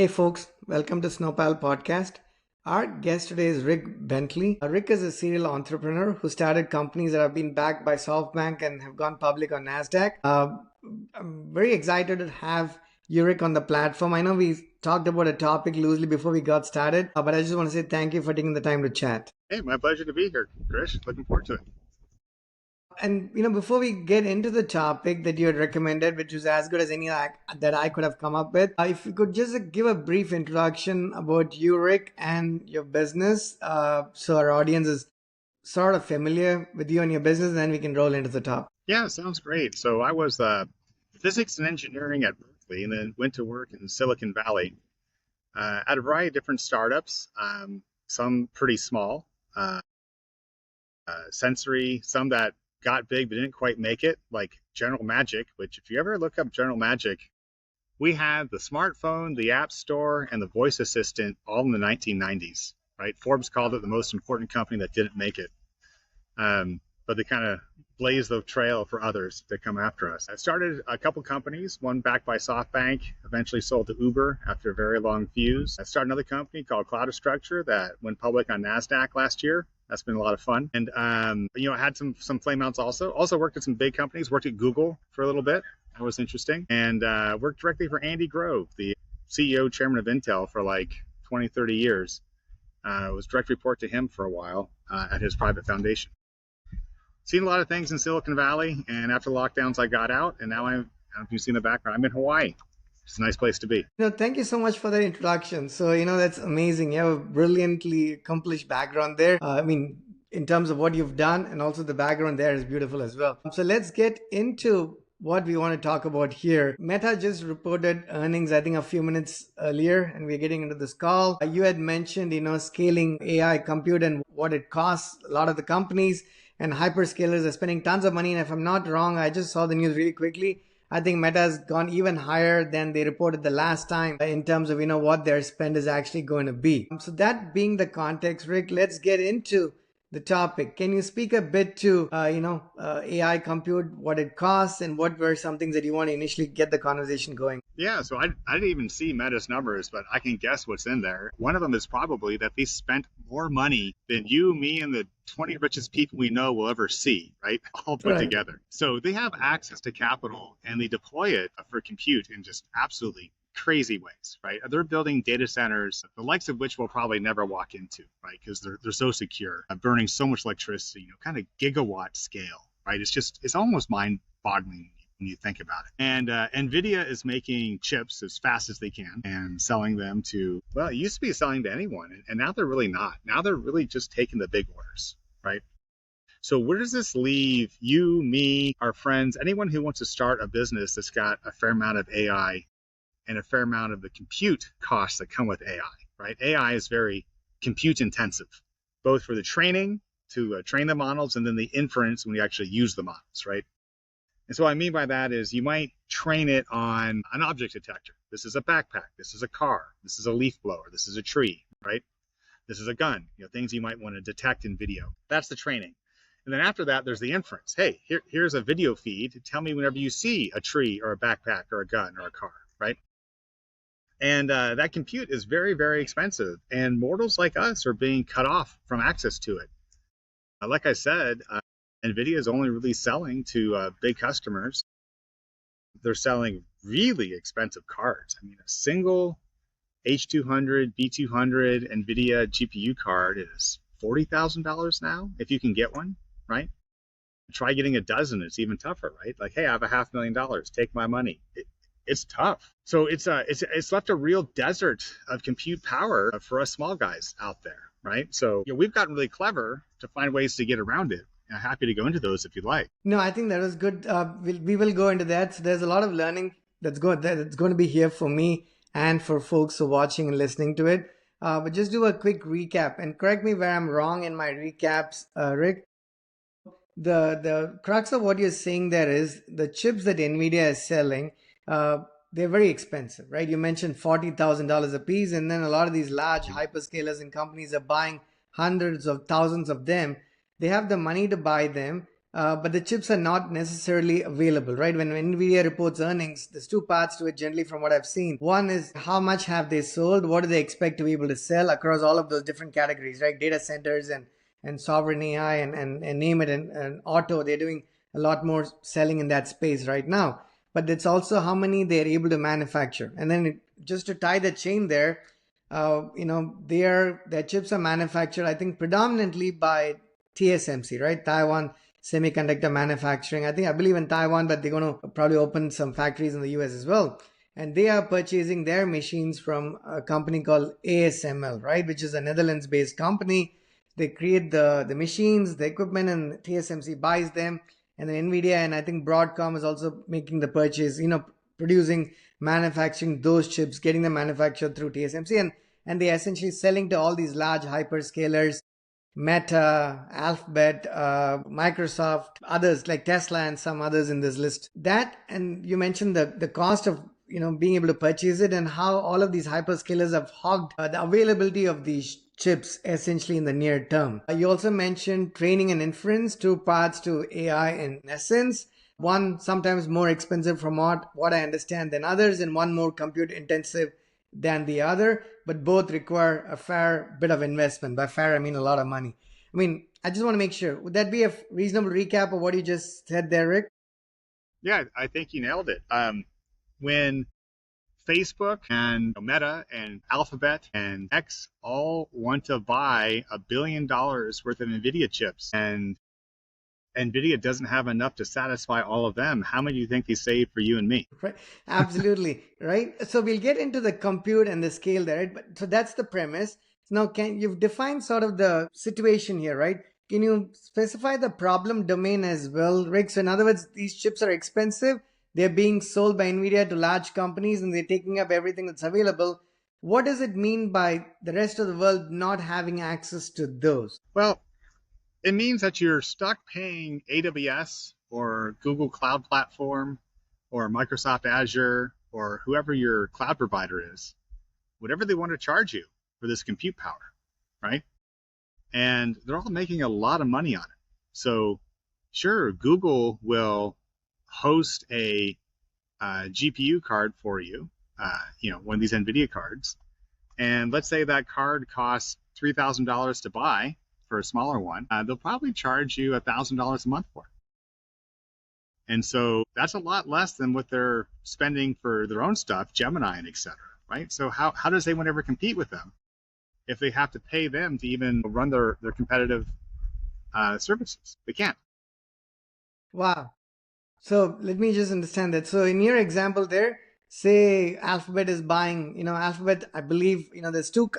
Hey folks, welcome to Snowpal Podcast. Our guest today is Rick Bentley. Rick is a serial entrepreneur who started companies that have been backed by SoftBank and have gone public on NASDAQ. I'm very excited to have you, Rick, on the platform. I know we talked about a topic loosely before we got started, but I just want to say thank you for taking the time to chat. Hey, my pleasure to be here, Chris. Looking forward to it. And before we get into the topic that you had recommended, which was as good as any that I could have come up with, if you could just give a brief introduction about you, Rick, and your business, so our audience is sort of familiar with you and your business, and then we can roll into the top. Yeah, sounds great. So I was physics and engineering at Berkeley, and then went to work in Silicon Valley at a variety of different startups. Some pretty small, sensory, some that got big but didn't quite make it, like General Magic. Which, if you ever look up General Magic, we had the smartphone, the app store, and the voice assistant all in the 1990s. Right? Forbes called it the most important company that didn't make it. But they kind of blazed the trail for others to come after us. I started a couple companies, one backed by SoftBank, eventually sold to Uber after a very long fuse. I started another company called Cloudastructure that went public on NASDAQ last year. That's been a lot of fun. And, I had some flameouts also. Also worked at some big companies, worked at Google for a little bit. That was interesting. And worked directly for Andy Grove, the CEO, chairman of Intel for like 20, 30 years. Was direct report to him for a while at his private foundation. Seen a lot of things in Silicon Valley, and after lockdowns, I got out, and now I don't know if you've seen the background. I'm in Hawaii. It's a nice place to be. Thank you so much for that introduction. So, that's amazing. You have a brilliantly accomplished background there. In terms of what you've done, and also the background there is beautiful as well. So let's get into what we want to talk about here. Meta just reported earnings, I think, a few minutes earlier, and we're getting into this call. You had mentioned, scaling AI compute and what it costs a lot of the companies, and hyperscalers are spending tons of money. And if I'm not wrong, I just saw the news really quickly. I think Meta has gone even higher than they reported the last time in terms of, what their spend is actually going to be. So that being the context, Rick, let's get into the topic. Can you speak a bit to, AI compute, what it costs, and what were some things that you want to initially get the conversation going? Yeah, so I didn't even see Meta's numbers, but I can guess what's in there. One of them is probably that they spent more money than you, me, and the 20 richest people we know will ever see, right? All put together. So they have access to capital, and they deploy it for compute in just absolutely crazy ways, right? They're building data centers, the likes of which we'll probably never walk into, right? Because they're so secure, burning so much electricity, kind of gigawatt scale, right? It's almost mind-boggling when you think about it. And NVIDIA is making chips as fast as they can and selling them to, well, it used to be selling to anyone, and now they're really not. Now they're really just taking the big orders, right? So where does this leave you, me, our friends, anyone who wants to start a business that's got a fair amount of AI and a fair amount of the compute costs that come with AI, right? AI is very compute intensive, both for the training to train the models and then the inference when you actually use the models, right? And so what I mean by that is you might train it on an object detector. This is a backpack. This is a car. This is a leaf blower. This is a tree, right? This is a gun, things you might want to detect in video. That's the training. And then after that, there's the inference. Hey, here's a video feed. Tell me whenever you see a tree or a backpack or a gun or a car, right? And that compute is very, very expensive. And mortals like us are being cut off from access to it. Like I said, NVIDIA is only really selling to big customers. They're selling really expensive cards. A single H200, B200 NVIDIA GPU card is $40,000 now, if you can get one, right? Try getting a dozen. It's even tougher, right? Like, hey, I have $500,000. Take my money. It's tough. So it's left a real desert of compute power for us small guys out there, right? So we've gotten really clever to find ways to get around it. I'm happy to go into those if you'd like. No, I think that was good. We will go into that. So there's a lot of learning that's going to be here for me and for folks who are watching and listening to it. But just do a quick recap and correct me where I'm wrong in my recaps, Rick. The crux of what you're saying there is the chips that NVIDIA is selling, they're very expensive, right? You mentioned $40,000 a piece, and then a lot of these large hyperscalers and companies are buying hundreds of thousands of them. They have the money to buy them, but the chips are not necessarily available, right? When Nvidia reports earnings, there's two parts to it generally from what I've seen. One is how much have they sold? What do they expect to be able to sell across all of those different categories, right? Data centers and sovereign AI and name it, and auto. They're doing a lot more selling in that space right now. But it's also how many they're able to manufacture. And then just to tie the chain there, their chips are manufactured, I think, predominantly by TSMC, right? Taiwan Semiconductor Manufacturing. I believe in Taiwan, but they're going to probably open some factories in the US as well. And they are purchasing their machines from a company called ASML, right? Which is a Netherlands based company. They create the machines, the equipment, and TSMC buys them. And then Nvidia and I think Broadcom is also making the purchase, producing, manufacturing those chips, getting them manufactured through TSMC. And they're essentially selling to all these large hyperscalers, Meta, Alphabet, Microsoft, others like Tesla and some others in this list. That, and you mentioned the cost of being able to purchase it, and how all of these hyperscalers have hogged the availability of these chips essentially in the near term. You also mentioned training and inference, two parts to AI in essence. One sometimes more expensive from what I understand than others, and one more compute intensive than the other, but both require a fair bit of investment. By fair, I mean a lot of money. I just want to make sure. Would that be a reasonable recap of what you just said there, Rick? Yeah, I think you nailed it. When Facebook and Meta and Alphabet and X all want to buy $1 billion worth of NVIDIA chips, and NVIDIA doesn't have enough to satisfy all of them, how many do you think they save for you and me? Right. Absolutely. Right. So we'll get into the compute and the scale there, right? But so that's the premise. Now, you've defined sort of the situation here, right? Can you specify the problem domain as well, Rick? So in other words, these chips are expensive. They're being sold by Nvidia to large companies and they're taking up everything that's available. What does it mean by the rest of the world not having access to those? Well, it means that you're stuck paying AWS or Google Cloud Platform or Microsoft Azure or whoever your cloud provider is, whatever they want to charge you for this compute power, right? And they're all making a lot of money on it. So, sure, Google will host a GPU card for you, one of these NVIDIA cards. And let's say that card costs $3,000 to buy for a smaller one. They'll probably charge you $1,000 a month for it. And so that's a lot less than what they're spending for their own stuff, Gemini and et cetera, right? So how does anyone ever compete with them if they have to pay them to even run their competitive services? They can't. Wow. So let me just understand that. So in your example there, say Alphabet is buying, Alphabet, I believe, there's two.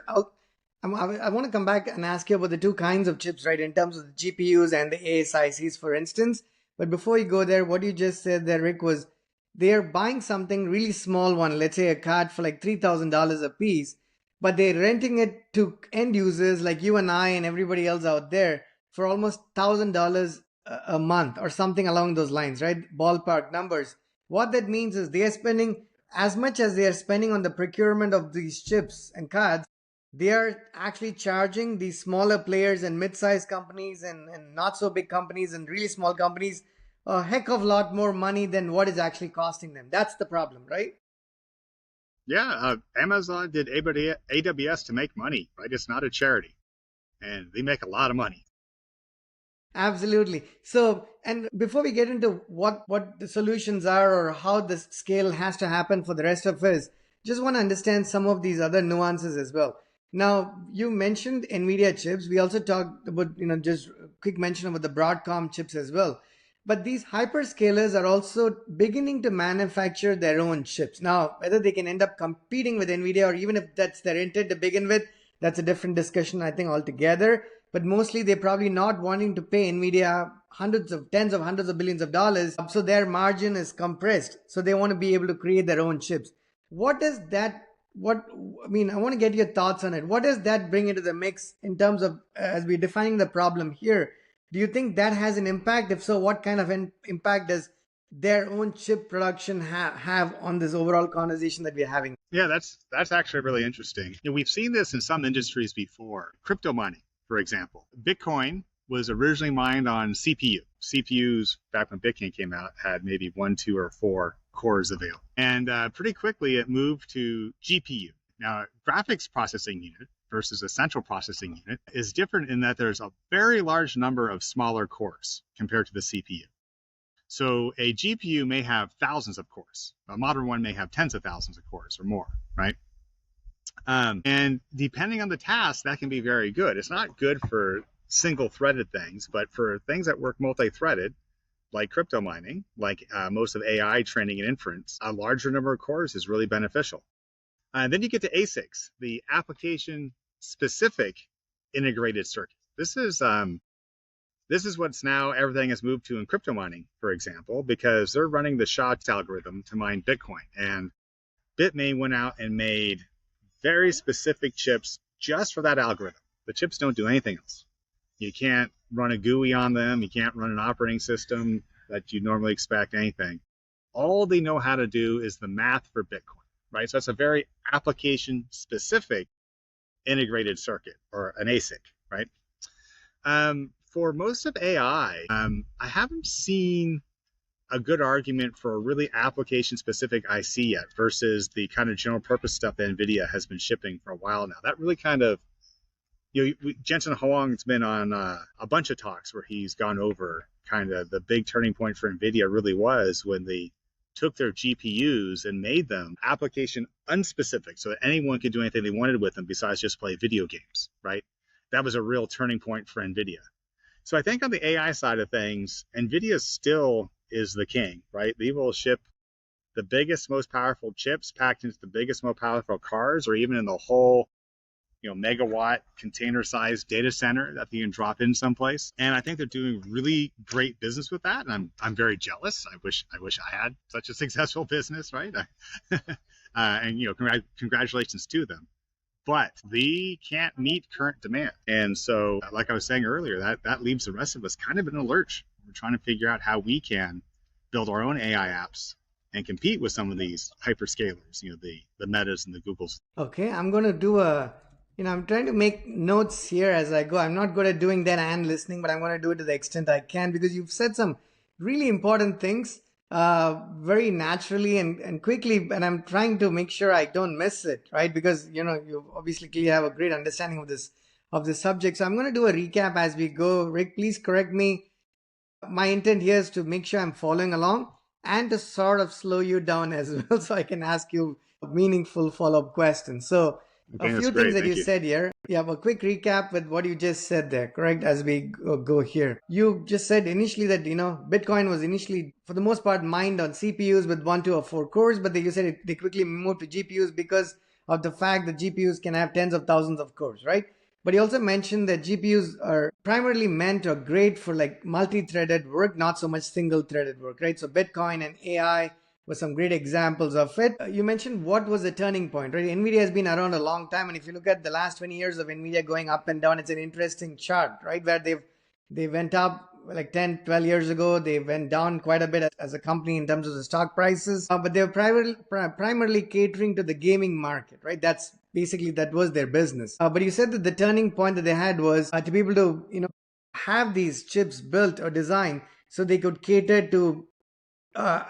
I want to come back and ask you about the two kinds of chips, right? In terms of the GPUs and the ASICs, for instance. But before you go there, what you just said there, Rick, was they're buying something really small one, let's say a card for like $3,000 a piece, but they're renting it to end users like you and I and everybody else out there for almost $1,000 a month or something along those lines, right? Ballpark numbers. What that means is they are spending as much as they are spending on the procurement of these chips and cards. They are actually charging these smaller players and mid-sized companies and not so big companies and really small companies a heck of a lot more money than what is actually costing them. That's the problem, right? Yeah, Amazon did AWS to make money, right? It's not a charity, and they make a lot of money. Absolutely. So, and before we get into what the solutions are or how the scale has to happen for the rest of us, just want to understand some of these other nuances as well. Now, you mentioned NVIDIA chips. We also talked about, just a quick mention about the Broadcom chips as well. But these hyperscalers are also beginning to manufacture their own chips. Now, whether they can end up competing with NVIDIA or even if that's their intent to begin with, that's a different discussion, I think, altogether. But mostly they're probably not wanting to pay NVIDIA tens of hundreds of billions of dollars. So their margin is compressed. So they want to be able to create their own chips. What does that, I want to get your thoughts on it. What does that bring into the mix in terms of, as we're defining the problem here? Do you think that has an impact? If so, what kind of impact does their own chip production have on this overall conversation that we're having? Yeah, that's actually really interesting. We've seen this in some industries before. Crypto mining, for example. Bitcoin was originally mined on CPU. CPUs back when Bitcoin came out had maybe one, two, or four cores available, and pretty quickly it moved to GPU. Now, graphics processing unit versus a central processing unit is different in that there's a very large number of smaller cores compared to the CPU. So a GPU may have thousands of cores. A modern one may have tens of thousands of cores or more, right? And depending on the task, that can be very good. It's not good for single-threaded things, but for things that work multi-threaded, like crypto mining, like most of AI training and inference, a larger number of cores is really beneficial. And then you get to ASICs, the application-specific integrated circuit. This is what's now everything has moved to in crypto mining, for example, because they're running the SHA algorithm to mine Bitcoin. And Bitmain went out and made very specific chips just for that algorithm. The chips don't do anything else. You can't run a GUI on them. You can't run an operating system that you normally expect, anything. All they know how to do is the math for Bitcoin, right? So it's a very application-specific integrated circuit, or an ASIC, right? For most of AI, I haven't seen a good argument for a really application-specific IC yet versus the kind of general purpose stuff that NVIDIA has been shipping for a while now. That really kind of, Jensen Huang's been on a bunch of talks where he's gone over kind of the big turning point for NVIDIA really was when they took their GPUs and made them application unspecific so that anyone could do anything they wanted with them besides just play video games, right? That was a real turning point for NVIDIA. So I think on the AI side of things, NVIDIA still is the king, right? They will ship the biggest, most powerful chips packed into the biggest, most powerful cars, or even in the whole, megawatt container-sized data center that you can drop in someplace. And I think they're doing really great business with that. And I'm very jealous. I wish I had such a successful business, right? And congratulations to them. But they can't meet current demand. And so, like I was saying earlier, that leaves the rest of us kind of in a lurch. We're trying to figure out how we can build our own AI apps and compete with some of these hyperscalers, the Metas and the Googles. Okay, I'm going to do I'm trying to make notes here as I go. I'm not good at doing that and listening, but I'm going to do it to the extent I can because you've said some really important things very naturally and quickly, and I'm trying to make sure I don't miss it, right? Because you obviously clearly have a great understanding of this subject. So I'm going to do a recap as we go. Rick, please correct me. My intent here is to make sure I'm following along and to sort of slow you down as well, so I can ask you meaningful follow-up questions. So Okay, a few that's things great. that Thank you you. said here. You have a quick recap with what you just said there, correct? As we go here, you just said initially that Bitcoin was initially, for the most part, mined on CPUs with 1, 2, or 4 cores, but you said they quickly moved to GPUs because of the fact that GPUs can have tens of thousands of cores, right? But you also mentioned that GPUs are primarily meant or great for like multi-threaded work, not so much single-threaded work, right? So Bitcoin and AI were some great examples of it. You mentioned what was the turning point, right? NVIDIA has been around a long time, and if you look at the last 20 years of NVIDIA going up and down, it's an interesting chart, right? Where they went up like 10, 12 years ago. They went down quite a bit as a company in terms of the stock prices, but they were primarily catering to the gaming market, right? That was their business. But you said that the turning point that they had was to be able to, have these chips built or designed so they could cater to uh,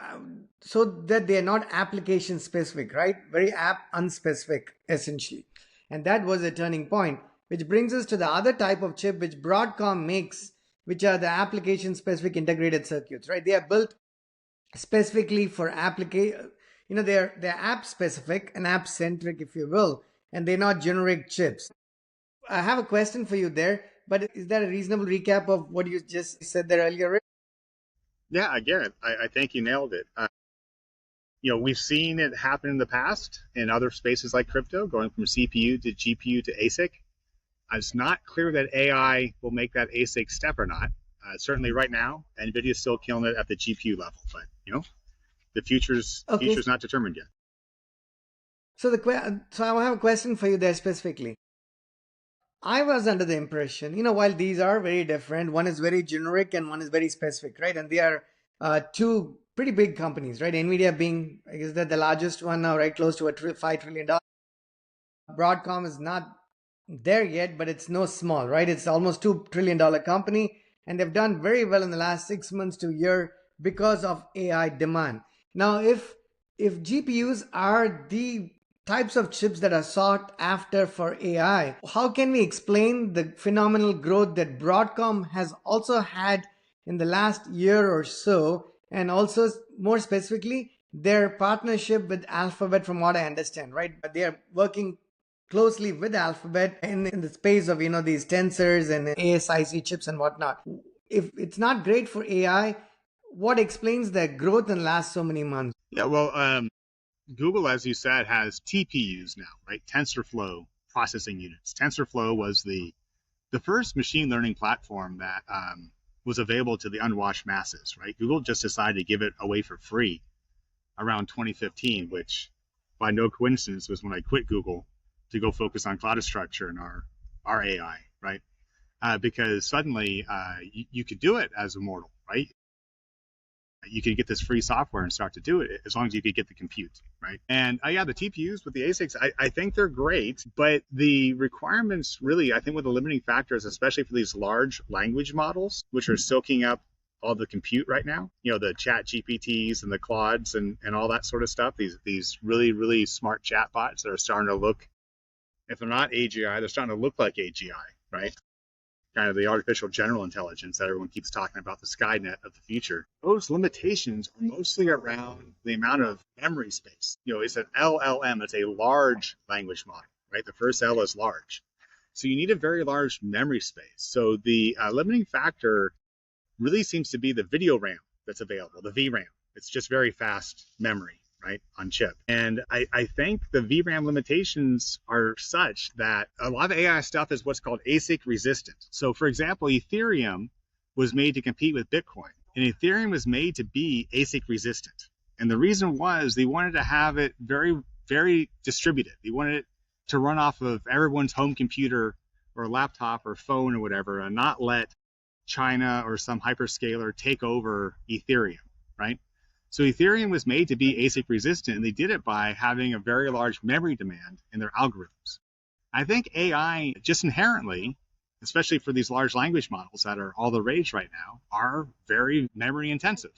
so that they are not application specific, right? Very app unspecific, essentially. And that was a turning point, which brings us to the other type of chip which Broadcom makes, which are the application specific integrated circuits, right? They are built specifically for application. They're app specific and app centric, if you will, and they're not generic chips. I have a question for you there, but is that a reasonable recap of what you just said there earlier, Rick? Yeah, again, I think you nailed it. We've seen it happen in the past in other spaces like crypto, going from CPU to GPU to ASIC. It's not clear that AI will make that ASIC step or not. Certainly right now, NVIDIA is still killing it at the GPU level, but the future's Okay. not determined yet. So I have a question for you there specifically. I was under the impression, while these are very different, one is very generic and one is very specific, right? And they are two pretty big companies, right? Nvidia being, I guess, the largest one now, right? Close to $5 trillion. Broadcom is not there yet, but it's no small, right? It's almost $2 trillion company, and they've done very well in the last 6 months to a year because of AI demand. Now, if GPUs are the types of chips that are sought after for AI, how can we explain the phenomenal growth that Broadcom has also had in the last year or so, and also more specifically their partnership with Alphabet, from what I understand, right? But they are working closely with Alphabet in the space of these tensors and ASIC chips and whatnot. If it's not great for AI, what explains their growth in the last so many months? Yeah, well, Google, as you said, has TPUs now, right? TensorFlow processing units. TensorFlow was the first machine learning platform that was available to the unwashed masses, right? Google just decided to give it away for free around 2015, which by no coincidence was when I quit Google to go focus on cloud structure and our AI, right? Because suddenly you could do it as a mortal, right? You could get this free software and start to do it as long as you could get the compute, right? And yeah, the TPUs with the ASICs, I think they're great, but the requirements really, I think, with the limiting factors, especially for these large language models, which are soaking up all the compute right now, the chat GPTs and the Claudes and all that sort of stuff, these really, really smart chatbots that are starting to look, if they're not AGI, they're starting to look like AGI, right? Kind of the artificial general intelligence that everyone keeps talking about, the Skynet of the future. Those limitations are mostly around the amount of memory space. It's an LLM, it's a large language model, right? The first L is large. So you need a very large memory space. So the limiting factor really seems to be the video RAM that's available, the VRAM. It's just very fast memory, right, on chip. And I think the VRAM limitations are such that a lot of AI stuff is what's called ASIC resistant. So for example, Ethereum was made to compete with Bitcoin, and Ethereum was made to be ASIC resistant. And the reason was they wanted to have it very, very distributed. They wanted it to run off of everyone's home computer or laptop or phone or whatever, and not let China or some hyperscaler take over Ethereum, right? So Ethereum was made to be ASIC resistant, and they did it by having a very large memory demand in their algorithms. I think AI just inherently, especially for these large language models that are all the rage right now, are very memory intensive.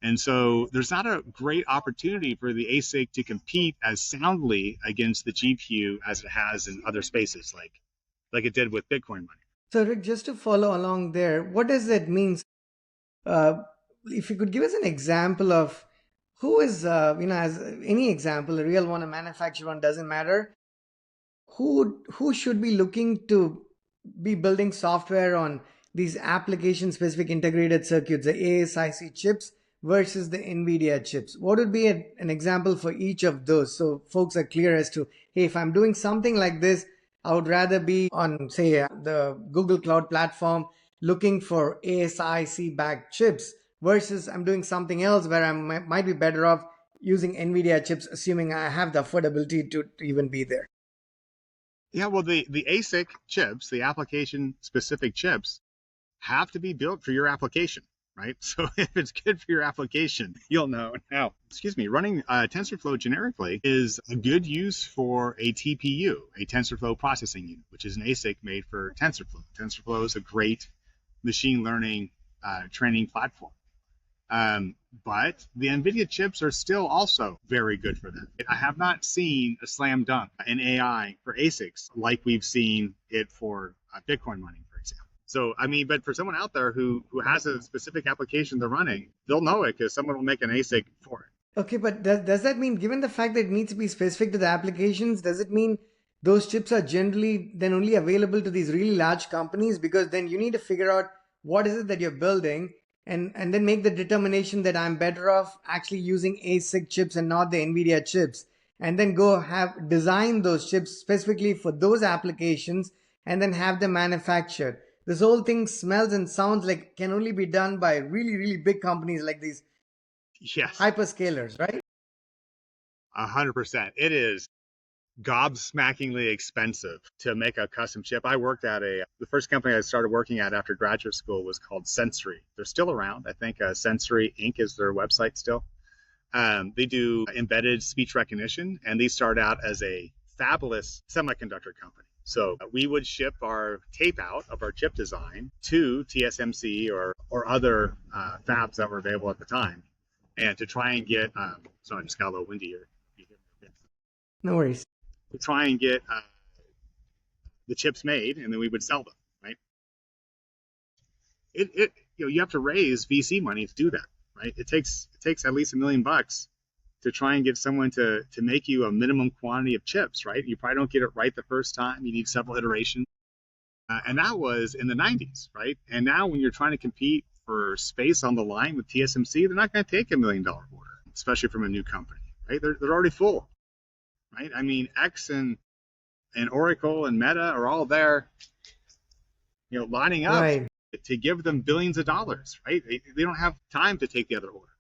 And so there's not a great opportunity for the ASIC to compete as soundly against the GPU as it has in other spaces, like it did with Bitcoin money. So, Rick, just to follow along there, what does that mean? If you could give us an example of who is, as any example, a real one, a manufacturer one, doesn't matter. Who should be looking to be building software on these application-specific integrated circuits, the ASIC chips versus the NVIDIA chips? What would be an example for each of those, so folks are clear as to, hey, if I'm doing something like this, I would rather be on, say, the Google Cloud platform looking for ASIC-backed chips versus I'm doing something else where I might be better off using NVIDIA chips, assuming I have the affordability to even be there. Yeah, well, the ASIC chips, the application-specific chips, have to be built for your application, right? So if it's good for your application, you'll know. Now, running TensorFlow generically is a good use for a TPU, a TensorFlow processing unit, which is an ASIC made for TensorFlow. TensorFlow is a great machine learning training platform. But the NVIDIA chips are still also very good for them. I have not seen a slam dunk in AI for ASICs like we've seen it for Bitcoin mining, for example. So, but for someone out there who has a specific application they're running, they'll know it because someone will make an ASIC for it. Okay, but does that mean, given the fact that it needs to be specific to the applications, does it mean those chips are generally then only available to these really large companies? Because then you need to figure out what is it that you're building and then make the determination that I'm better off actually using ASIC chips and not the NVIDIA chips. And then go design those chips specifically for those applications and then have them manufactured. This whole thing smells and sounds like can only be done by really, really big companies like these hyperscalers, right? 100%. It is gobsmackingly expensive to make a custom chip. I worked at the first company I started working at after graduate school was called Sensory. They're still around. I think Sensory Inc. is their website still. They do embedded speech recognition, and they start out as a fabless semiconductor company. So we would ship our tape out of our chip design to TSMC or other fabs that were available at the time, and to try and get. Sorry, I just got a little windy here. No worries. To try and get the chips made, and then we would sell them. Right? You have to raise VC money to do that. Right? It takes at least $1 million to try and get someone to make you a minimum quantity of chips. Right? You probably don't get it right the first time. You need several iterations. And that was in the 90s, right? And now when you're trying to compete for space on the line with TSMC, they're not going to take $1 million order, especially from a new company, right? They're already full, right? I mean, X and Oracle and Meta are all there, lining up Right. to give them billions of dollars, right? They don't have time to take the other order.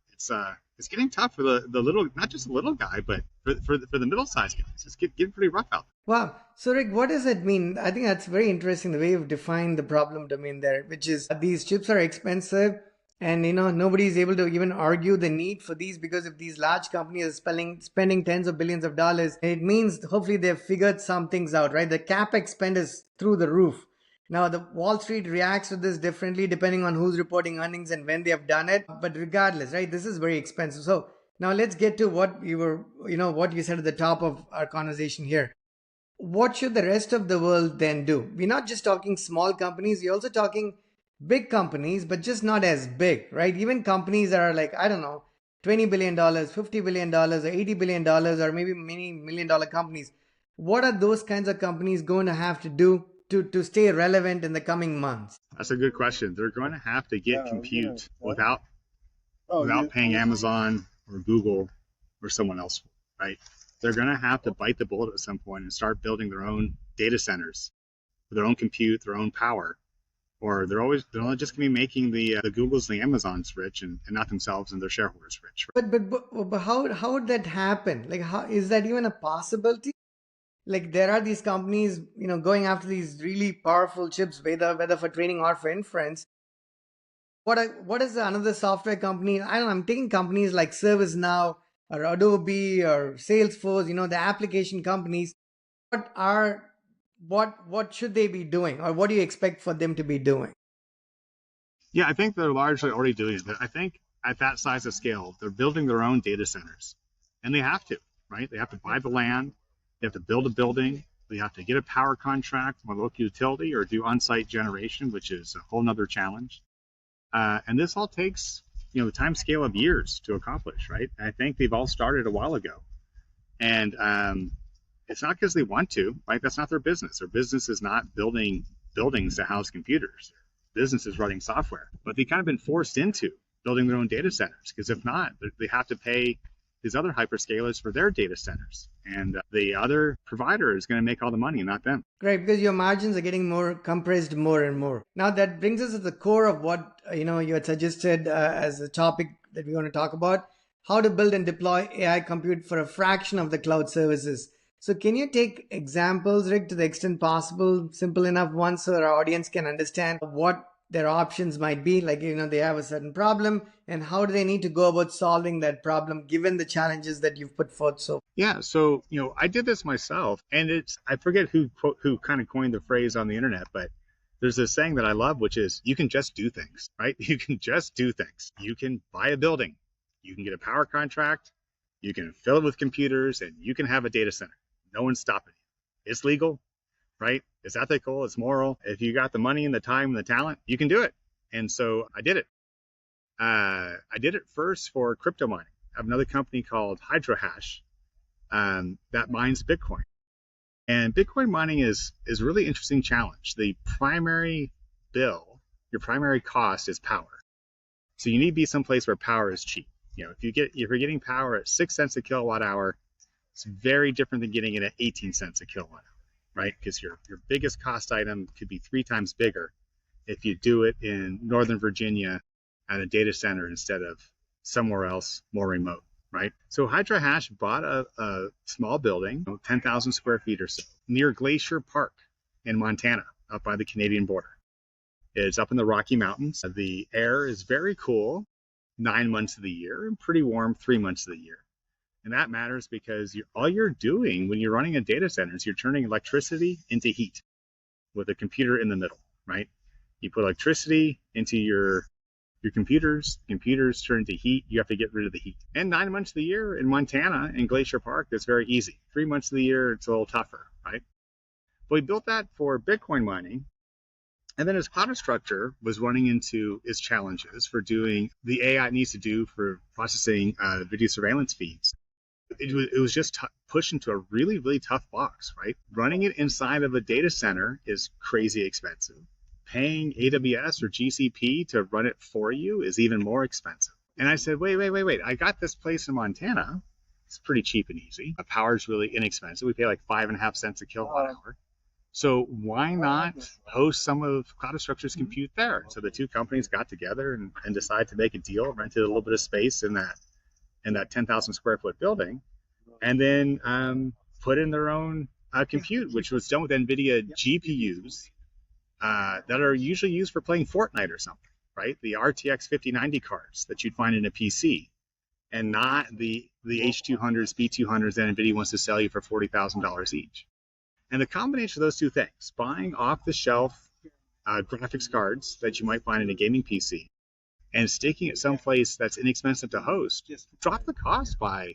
It's getting tough for the little, not just the little guy, but for the middle-sized guys. It's getting pretty rough out there. Wow. So, Rick, what does that mean? I think that's very interesting the way you've defined the problem domain there, which is these chips are expensive and nobody is able to even argue the need for these, because if these large companies are spending tens of billions of dollars, it means hopefully they've figured some things out, right? The capex spend is through the roof. Now, the Wall Street reacts to this differently depending on who's reporting earnings and when they have done it. But regardless, right, this is very expensive. So now let's get to what what you said at the top of our conversation here. What should the rest of the world then do? We're not just talking small companies, we're also talking big companies, but just not as big, right? Even companies that are like, I don't know, $20 billion, $50 billion, or $80 billion, or maybe many $1 million companies. What are those kinds of companies going to have to do to stay relevant in the coming months? That's a good question. They're going to have to get compute without paying Amazon or Google or someone else, right? They're going to have to bite the bullet at some point and start building their own data centers, their own compute, their own power, or they're only just going to be making the Googles and the Amazons rich and not themselves and their shareholders rich. But how would that happen? Like, how is that even a possibility? Like, there are these companies, going after these really powerful chips, whether for training or for inference. What is another software company? I don't know. I'm taking companies like ServiceNow or Adobe or Salesforce. The application companies. What should they be doing, or what do you expect for them to be doing? Yeah, I think they're largely already doing it. I think at that size of scale, they're building their own data centers, and they have to, right? They have to buy the land. They have to build a building. They have to get a power contract from a local utility or do on-site generation, which is a whole nother challenge. And this all takes, the time scale of years to accomplish, right? And I think they've all started a while ago. And it's not because they want to, right? That's not their business. Their business is not building buildings to house computers. Their business is running software. But they've kind of been forced into building their own data centers, because if not, they have to pay these other hyperscalers for their data centers, and the other provider is going to make all the money, not them. Right, because your margins are getting more compressed more and more. Now that brings us to the core of what you had suggested as a topic that we want to talk about: how to build and deploy AI compute for a fraction of the cloud services. So can you take examples, Rick, to the extent possible, simple enough ones, so our audience can understand what their options might be? Like, they have a certain problem, and how do they need to go about solving that problem given the challenges that you've put forth? So yeah, so I did this myself, and I forget who kind of coined the phrase on the internet, but there's this saying that I love, which is, you can just do things, right? You can just do things. You can buy a building, you can get a power contract, you can fill it with computers, and you can have a data center. No one's stopping you. It's legal, right? It's ethical, it's moral. If you got the money and the time and the talent, you can do it. And so I did it. I did it first for crypto mining. I have another company called HydroHash that mines Bitcoin. And Bitcoin mining is a really interesting challenge. The primary bill, your primary cost, is power. So you need to be someplace where power is cheap. If you're getting power at 6 cents a kilowatt hour, it's very different than getting it at 18 cents a kilowatt hour, right? Because your biggest cost item could be 3 times bigger if you do it in Northern Virginia at a data center instead of somewhere else more remote, right? So HydroHash bought a small building, 10,000 square feet or so, near Glacier Park in Montana, up by the Canadian border. It's up in the Rocky Mountains. The air is very cool 9 months of the year and pretty warm 3 months of the year. And that matters because all you're doing when you're running a data center is you're turning electricity into heat with a computer in the middle, right? You put electricity into your computers turn into heat, you have to get rid of the heat. And 9 months of the year in Montana, in Glacier Park, that's very easy. 3 months of the year, it's a little tougher, right? But we built that for Bitcoin mining. And then as cloud structure was running into its challenges for doing the AI it needs to do for processing video surveillance feeds, it was just pushed into a really, really tough box, right? Running it inside of a data center is crazy expensive. Paying AWS or GCP to run it for you is even more expensive. And I said, wait. I got this place in Montana. It's pretty cheap and easy. The power is really inexpensive. We pay like 5.5 cents a kilowatt hour. So why not host some of Cloud Structure's compute there? So the two companies got together and decided to make a deal, rented a little bit of space in that 10,000 square foot building, and then put in their own compute, which was done with NVIDIA GPUs that are usually used for playing Fortnite or something, right? The RTX 5090 cards that you'd find in a PC, and not the H200s, B200s that NVIDIA wants to sell you for $40,000 each. And the combination of those two things, buying off-the-shelf graphics cards that you might find in a gaming PC and sticking it someplace that's inexpensive to host, drop the cost by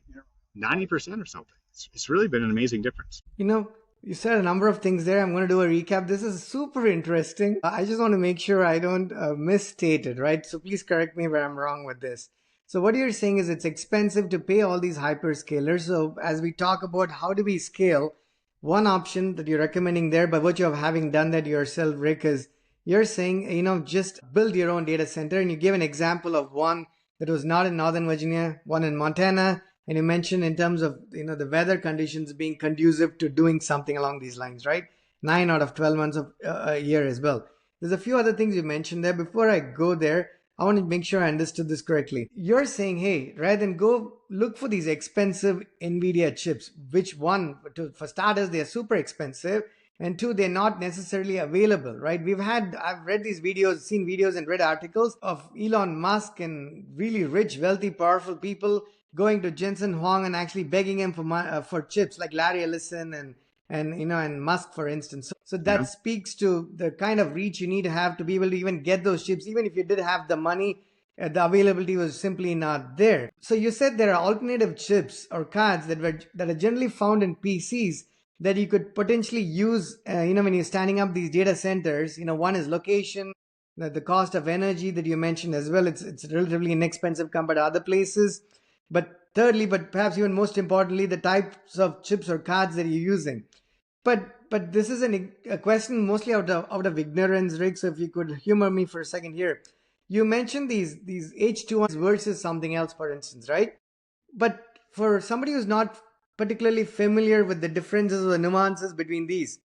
90% or something. It's really been an amazing difference. You said a number of things there. I'm going to do a recap. This is super interesting. I just want to make sure I don't misstate it, right? So please correct me where I'm wrong with this. So what you're saying is it's expensive to pay all these hyperscalers. So as we talk about how do we scale, one option that you're recommending there, by virtue of having done that yourself, Rick, is you're saying, just build your own data center. And you give an example of one that was not in Northern Virginia, one in Montana. And you mentioned in terms of, the weather conditions being conducive to doing something along these lines, right? 9 out of 12 months of a year as well. There's a few other things you mentioned there. Before I go there, I want to make sure I understood this correctly. You're saying, hey, rather than go look for these expensive NVIDIA chips, which one, for starters, they're super expensive, and two, they're not necessarily available, right? I've read these videos, seen videos and read articles of Elon Musk and really rich, wealthy, powerful people going to Jensen Huang and actually begging him for chips, like Larry Ellison and Musk, for instance. So that speaks to the kind of reach you need to have to be able to even get those chips. Even if you did have the money, the availability was simply not there. So you said there are alternative chips or cards that are generally found in PCs that you could potentially use, when you're standing up these data centers. One is location, the cost of energy that you mentioned as well. It's relatively inexpensive compared to other places. But thirdly, but perhaps even most importantly, the types of chips or cards that you're using. But this is a question mostly out of ignorance, Rick. So if you could humor me for a second here. You mentioned these H200s versus something else, for instance, right? But for somebody who's not particularly familiar with the differences or the nuances between these,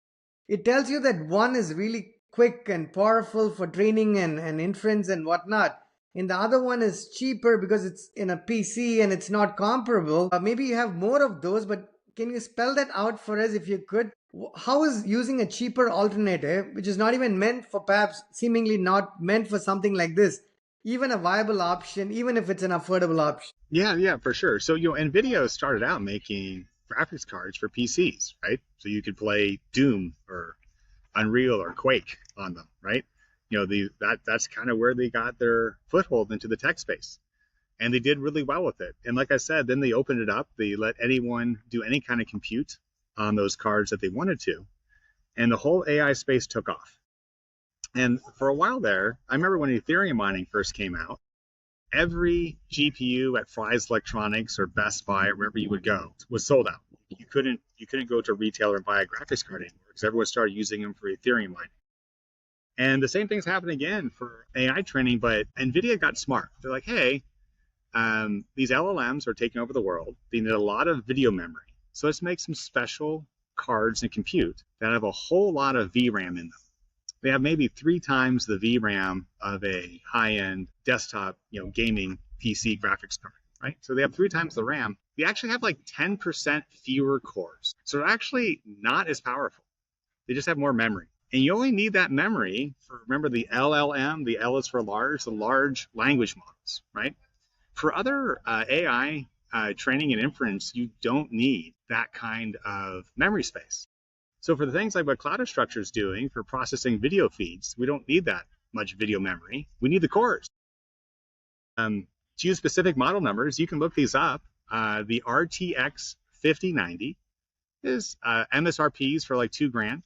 it tells you that one is really quick and powerful for training and inference and whatnot. And the other one is cheaper because it's in a PC and it's not comparable. Maybe you have more of those, but can you spell that out for us if you could? How is using a cheaper alternative, which is not even meant for, perhaps seemingly not meant for something like this, even a viable option, even if it's an affordable option? Yeah, for sure. So, NVIDIA started out making graphics cards for PCs, right? So you could play Doom or Unreal or Quake on them, right? That's kind of where they got their foothold into the tech space. And they did really well with it. And like I said, then they opened it up. They let anyone do any kind of compute on those cards that they wanted to. And the whole AI space took off. And for a while there, I remember when Ethereum mining first came out, every GPU at Fry's Electronics or Best Buy or wherever you would go was sold out. You couldn't go to a retailer and buy a graphics card anymore because everyone started using them for Ethereum mining. And the same thing's happened again for AI training, but NVIDIA got smart. They're like, hey, these LLMs are taking over the world. They need a lot of video memory. So let's make some special cards and compute that have a whole lot of VRAM in them. They have maybe 3 times the VRAM of a high-end desktop, gaming PC graphics card, right? So they have 3 times the RAM. They actually have like 10% fewer cores. So they're actually not as powerful. They just have more memory. And you only need that memory for, remember, the LLM, the L is for large, the large language models, right? For other AI training and inference, you don't need that kind of memory space. So for the things like what Cloud Structure is doing for processing video feeds, we don't need that much video memory. We need the cores. To use specific model numbers, you can look these up. The RTX 5090 is MSRPs for like $2,000.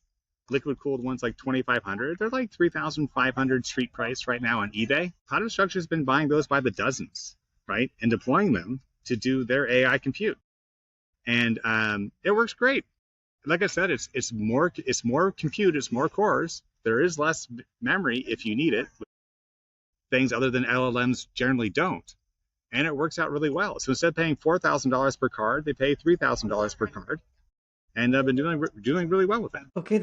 Liquid cooled ones like 2,500. They're like 3,500 street price right now on eBay. Cloud Structure has been buying those by the dozens, right, and deploying them to do their AI compute, and it works great. Like I said, it's more compute, it's more cores. There is less memory if you need it. Things other than LLMs generally don't, and it works out really well. So instead of paying $4,000 per card, they pay $3,000 per card, and I've been doing really well with that. Okay,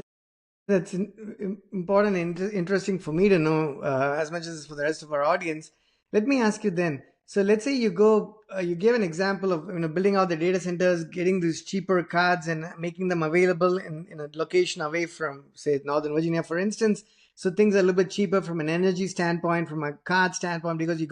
that's important and interesting for me to know as much as for the rest of our audience. Let me ask you then. So let's say you go, you gave an example of building out the data centers, getting these cheaper cards and making them available in a location away from, say, Northern Virginia, for instance. So things are a little bit cheaper from an energy standpoint, from a card standpoint, because you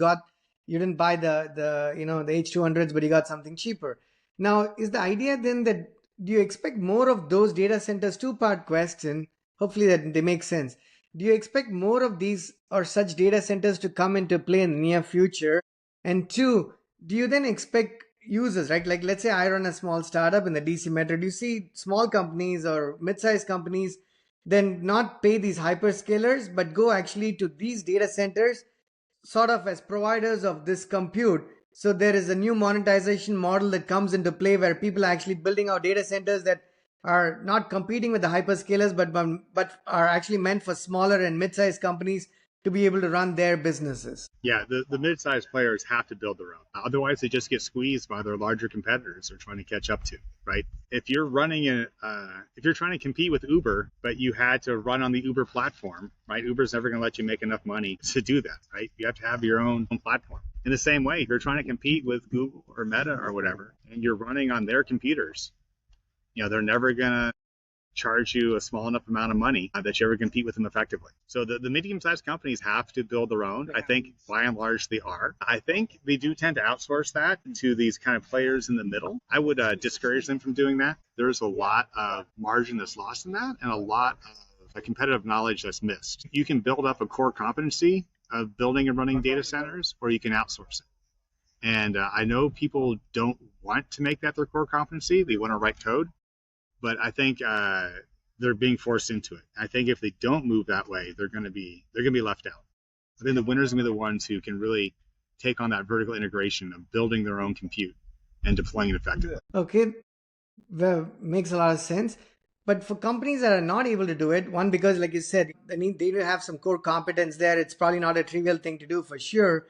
didn't buy the H200s, but you got something cheaper. Now, is the idea then that do you expect more of those data centers? Two-part question. Hopefully that they make sense. Do you expect more of these or such data centers to come into play in the near future? And two, do you then expect users, right? Like, let's say I run a small startup in the DC Metro. Do you see small companies or mid-sized companies then not pay these hyperscalers, but go actually to these data centers sort of as providers of this compute? So there is a new monetization model that comes into play where people are actually building out data centers that are not competing with the hyperscalers, but are actually meant for smaller and mid-sized companies to be able to run their businesses. Yeah, the mid-sized players have to build their own. Otherwise, they just get squeezed by their larger competitors they're trying to catch up to, right? If you're if you're trying to compete with Uber, but you had to run on the Uber platform, right? Uber's never going to let you make enough money to do that, right? You have to have your own platform. In the same way, if you're trying to compete with Google or Meta or whatever, and you're running on their computers, they're never going to charge you a small enough amount of money that you ever compete with them effectively. So the medium-sized companies have to build their own. I think by and large they are. I think they do tend to outsource that to these kind of players in the middle. I would discourage them from doing that. There's a lot of margin that's lost in that and a lot of competitive knowledge that's missed. You can build up a core competency of building and running data centers, or you can outsource it. And I know people don't want to make that their core competency. They want to write code. But I think they're being forced into it. I think if they don't move that way, they're going to be left out. I think the winners are going to be the ones who can really take on that vertical integration of building their own compute and deploying it effectively. Okay, well, makes a lot of sense. But for companies that are not able to do it, one, because like you said, they need to have some core competence there. It's probably not a trivial thing to do for sure.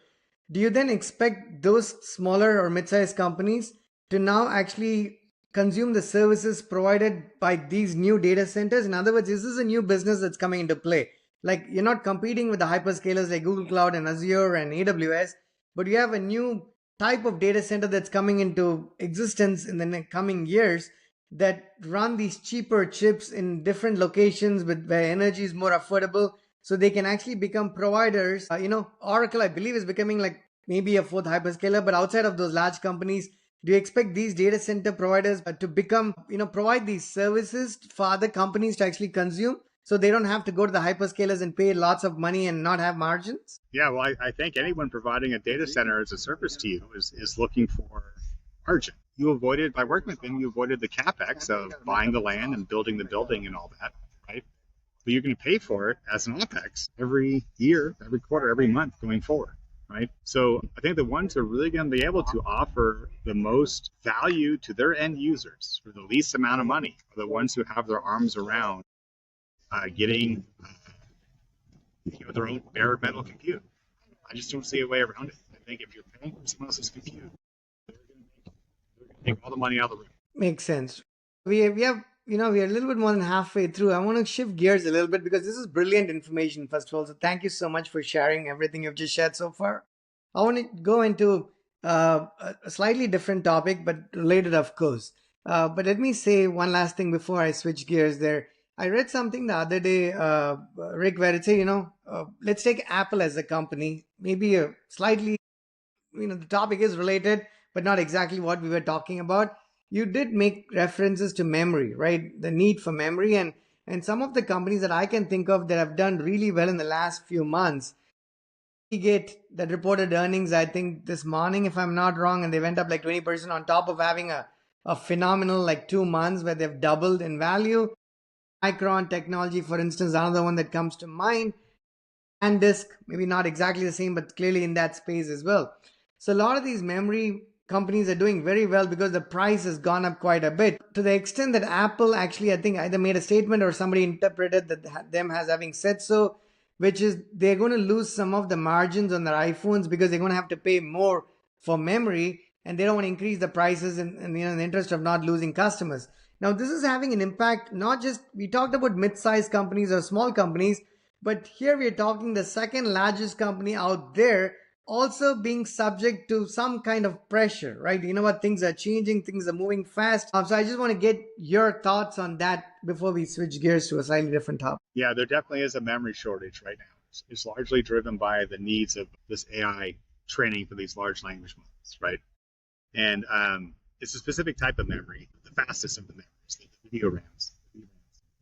Do you then expect those smaller or mid-sized companies to now actually consume the services provided by these new data centers? In other words, is this a new business that's coming into play? Like, you're not competing with the hyperscalers like Google Cloud and Azure and AWS, but you have a new type of data center that's coming into existence in the coming years that run these cheaper chips in different locations where energy is more affordable, so they can actually become providers. Oracle, I believe, is becoming like maybe a fourth hyperscaler, but outside of those large companies, do you expect these data center providers to become, provide these services for other companies to actually consume, so they don't have to go to the hyperscalers and pay lots of money and not have margins? Yeah, well, I think anyone providing a data center as a service to you is looking for margin. You avoided, by working with them, you avoided the capex of buying the land and building the building and all that, right? But you're going to pay for it as an OPEX every year, every quarter, every month going forward. Right. So I think the ones who are really going to be able to offer the most value to their end users for the least amount of money are the ones who have their arms around getting their own bare metal compute. I just don't see a way around it. I think if you're paying for someone else's compute, they're going to take all the money out of the room. Makes sense. We have we are a little bit more than halfway through. I want to shift gears a little bit because this is brilliant information, first of all. So thank you so much for sharing everything you've just shared so far. I want to go into a slightly different topic, but related, of course. But let me say one last thing before I switch gears there. I read something the other day, Rick, where it said, let's take Apple as a company, maybe a slightly, the topic is related, but not exactly what we were talking about. You did make references to memory, right? The need for memory, and some of the companies that I can think of that have done really well in the last few months. We get that reported earnings, I think this morning, if I'm not wrong, and they went up like 20% on top of having a phenomenal like 2 months where they've doubled in value. Micron Technology, for instance, another one that comes to mind. And disk, maybe not exactly the same, but clearly in that space as well. So a lot of these memory companies are doing very well because the price has gone up quite a bit, to the extent that Apple actually, I think, either made a statement or somebody interpreted that them as having said so, which is they're going to lose some of the margins on their iPhones because they're going to have to pay more for memory, and they don't want to increase the prices in the interest of not losing customers. Now this is having an impact, not just, we talked about mid-sized companies or small companies, but here we are talking the second largest company out there also being subject to some kind of pressure, right? You know what? Things are changing, things are moving fast. So I just want to get your thoughts on that before we switch gears to a slightly different topic. Yeah, there definitely is a memory shortage right now. It's largely driven by the needs of this AI training for these large language models, right? And it's a specific type of memory, the fastest of the memories, the video RAMs.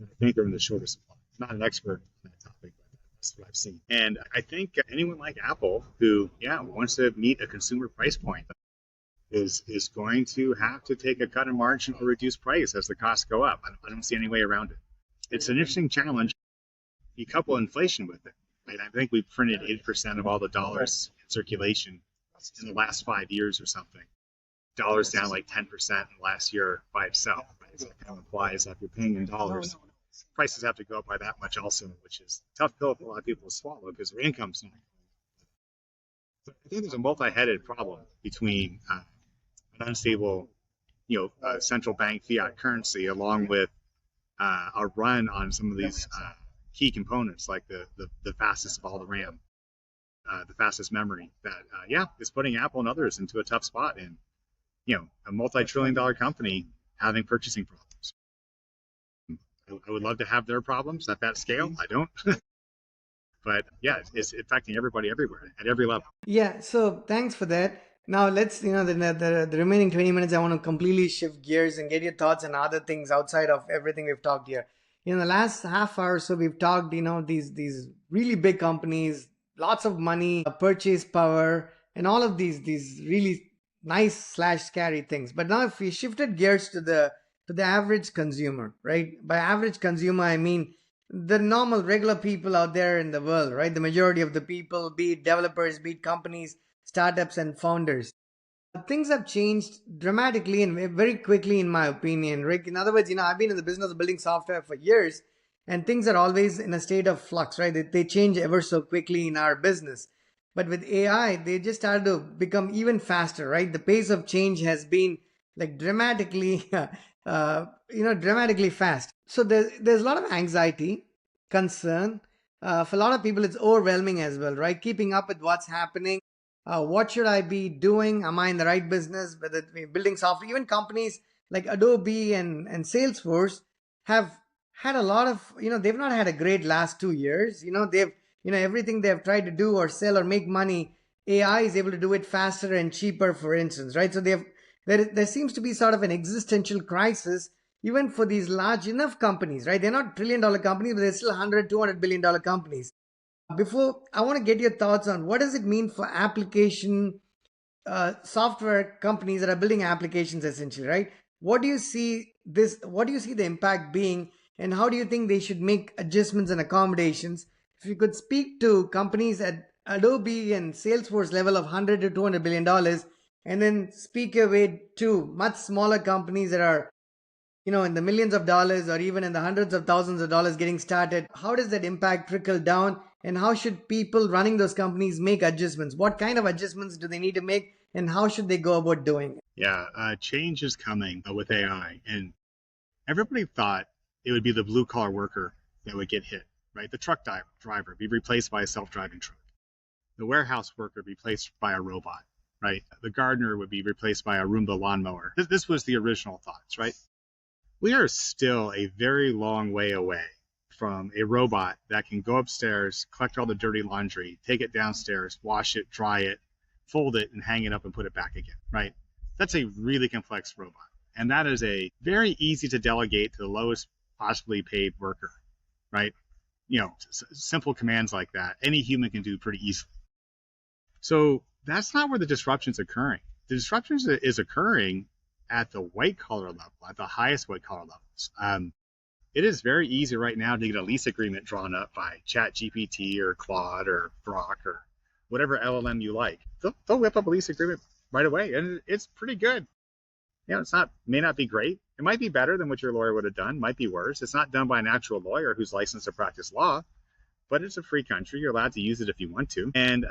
I think they're in the shortest supply. I'm not an expert on that topic, but that's what I've seen. And I think anyone like Apple who, wants to meet a consumer price point is going to have to take a cut in margin or reduce price as the costs go up. I don't see any way around it. It's an interesting challenge. You couple inflation with it, right? I think we've printed 8% of all the dollars in circulation in the last 5 years or something. Dollars down like 10% in the last year by itself. Right? So that kind of implies that if you're paying in dollars, prices have to go up by that much also, which is a tough pill for a lot of people to swallow because their income's not. So I think there's a multi-headed problem between an unstable, central bank fiat currency, along with a run on some of these key components like the fastest of all the RAM, the fastest memory. That is putting Apple and others into a tough spot, and a multi-trillion-dollar company having purchasing problems. I would love to have their problems at that scale. I don't. But yeah, it's affecting everybody everywhere at every level. Yeah, so thanks for that. Now let's, the remaining 20 minutes, I want to completely shift gears and get your thoughts on other things outside of everything we've talked here. In the last half hour or so, we've talked, these really big companies, lots of money, purchase power, and all of these really nice/scary things. But now if we shifted gears to the average consumer, right? By average consumer, I mean the normal regular people out there in the world, right? The majority of the people, be it developers, be it companies, startups, and founders. Things have changed dramatically and very quickly, in my opinion, Rick. In other words, I've been in the business of building software for years, and things are always in a state of flux, right? They change ever so quickly in our business. But with AI, they just started to become even faster, right? The pace of change has been like dramatically, dramatically fast. So there's a lot of anxiety, concern. For a lot of people, it's overwhelming as well, right? Keeping up with what's happening. What should I be doing? Am I in the right business? Whether it's building software, even companies like Adobe and Salesforce have had a lot of, they've not had a great last 2 years. They've, everything they've tried to do or sell or make money, AI is able to do it faster and cheaper, for instance, right? So there seems to be sort of an existential crisis even for these large enough companies, right? They're not trillion-dollar companies, but they're still 100, $200 billion companies. Before, I want to get your thoughts on what does it mean for application software companies that are building applications, essentially, right? What do you see the impact being, and how do you think they should make adjustments and accommodations? If you could speak to companies at Adobe and Salesforce level of 100 to $200 billion, and then speak your way to much smaller companies that are in the millions of dollars or even in the hundreds of thousands of dollars getting started, how does that impact trickle down, and how should people running those companies make adjustments? What kind of adjustments do they need to make, and how should they go about doing it? Yeah, change is coming with AI, and everybody thought it would be the blue collar worker that would get hit, right? The truck driver be replaced by a self-driving truck. The warehouse worker be replaced by a robot, right? The gardener would be replaced by a Roomba lawnmower. This was the original thoughts, right? We are still a very long way away from a robot that can go upstairs, collect all the dirty laundry, take it downstairs, wash it, dry it, fold it, and hang it up and put it back again, right? That's a really complex robot. And that is a very easy to delegate to the lowest possibly paid worker, right? Simple commands like that, any human can do pretty easily. So that's not where the disruption's occurring. The disruption is occurring at the white collar level, at the highest white collar levels. It is very easy right now to get a lease agreement drawn up by ChatGPT or Claude or Grok or whatever LLM you like. They'll whip up a lease agreement right away, and it's pretty good. It's not, may not be great. It might be better than what your lawyer would have done. Might be worse. It's not done by an actual lawyer who's licensed to practice law, but it's a free country. You're allowed to use it if you want to. And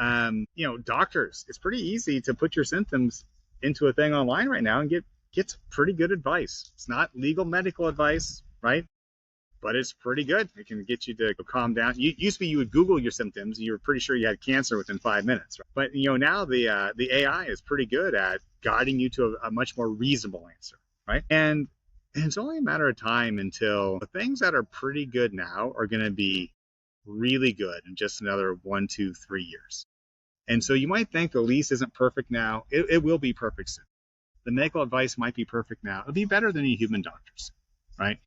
doctors, it's pretty easy to put your symptoms into a thing online right now and get pretty good advice. It's not legal medical advice, right? But it's pretty good. It can get you to calm down. Used to be you would Google your symptoms, and you were pretty sure you had cancer within 5 minutes. Right? But now the AI is pretty good at guiding you to a much more reasonable answer, right? And it's only a matter of time until the things that are pretty good now are going to be really good in just another 1, 2, 3 years. And so you might think the lease isn't perfect now. It will be perfect soon. The medical advice might be perfect now. It'll be better than your human doctors, right?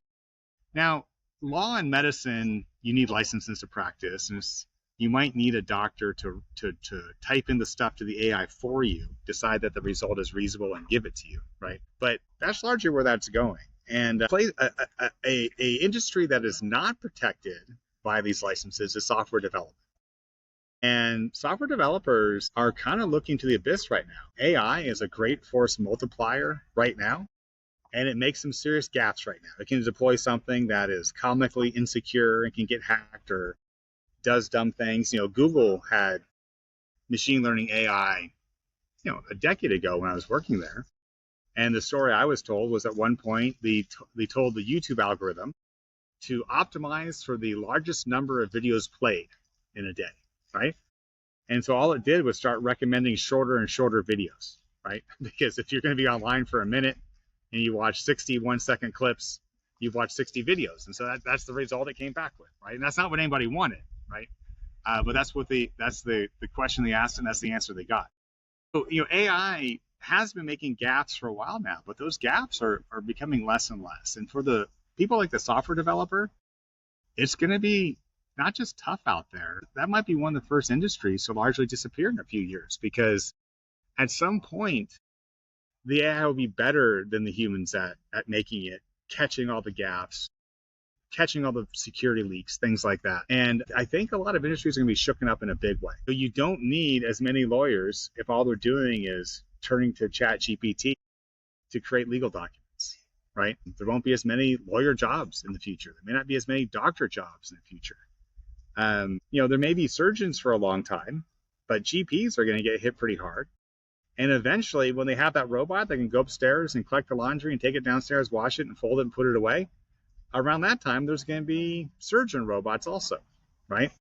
Now, law and medicine, you need licenses to practice, and you might need a doctor to type in the stuff to the AI for you, decide that the result is reasonable, and give it to you, right? But that's largely where that's going. And a industry that is not protected by these licenses is software development. And software developers are kind of looking to the abyss right now. AI is a great force multiplier right now, and it makes some serious gaps right now. It can deploy something that is comically insecure and can get hacked or does dumb things. Google had machine learning AI, a decade ago when I was working there. And the story I was told was at one point they told the YouTube algorithm to optimize for the largest number of videos played in a day, right? And so all it did was start recommending shorter and shorter videos, right? Because if you're going to be online for a minute and you watch 60 1-second clips, you've watched 60 videos. And so that's the result it came back with, right? And that's not what anybody wanted, right? But that's the question they asked, and that's the answer they got. So, AI has been making gaps for a while now, but those gaps are becoming less and less. And for the people like the software developer, it's going to be not just tough out there. That might be one of the first industries to largely disappear in a few years, because at some point, the AI will be better than the humans at making it, catching all the gaps, catching all the security leaks, things like that. And I think a lot of industries are going to be shooken up in a big way. So you don't need as many lawyers if all they're doing is turning to ChatGPT to create legal documents, right? There won't be as many lawyer jobs in the future. There may not be as many doctor jobs in the future. There may be surgeons for a long time, but GPs are going to get hit pretty hard. And eventually, when they have that robot that can go upstairs and collect the laundry and take it downstairs, wash it and fold it and put it away, around that time, there's going to be surgeon robots also, right?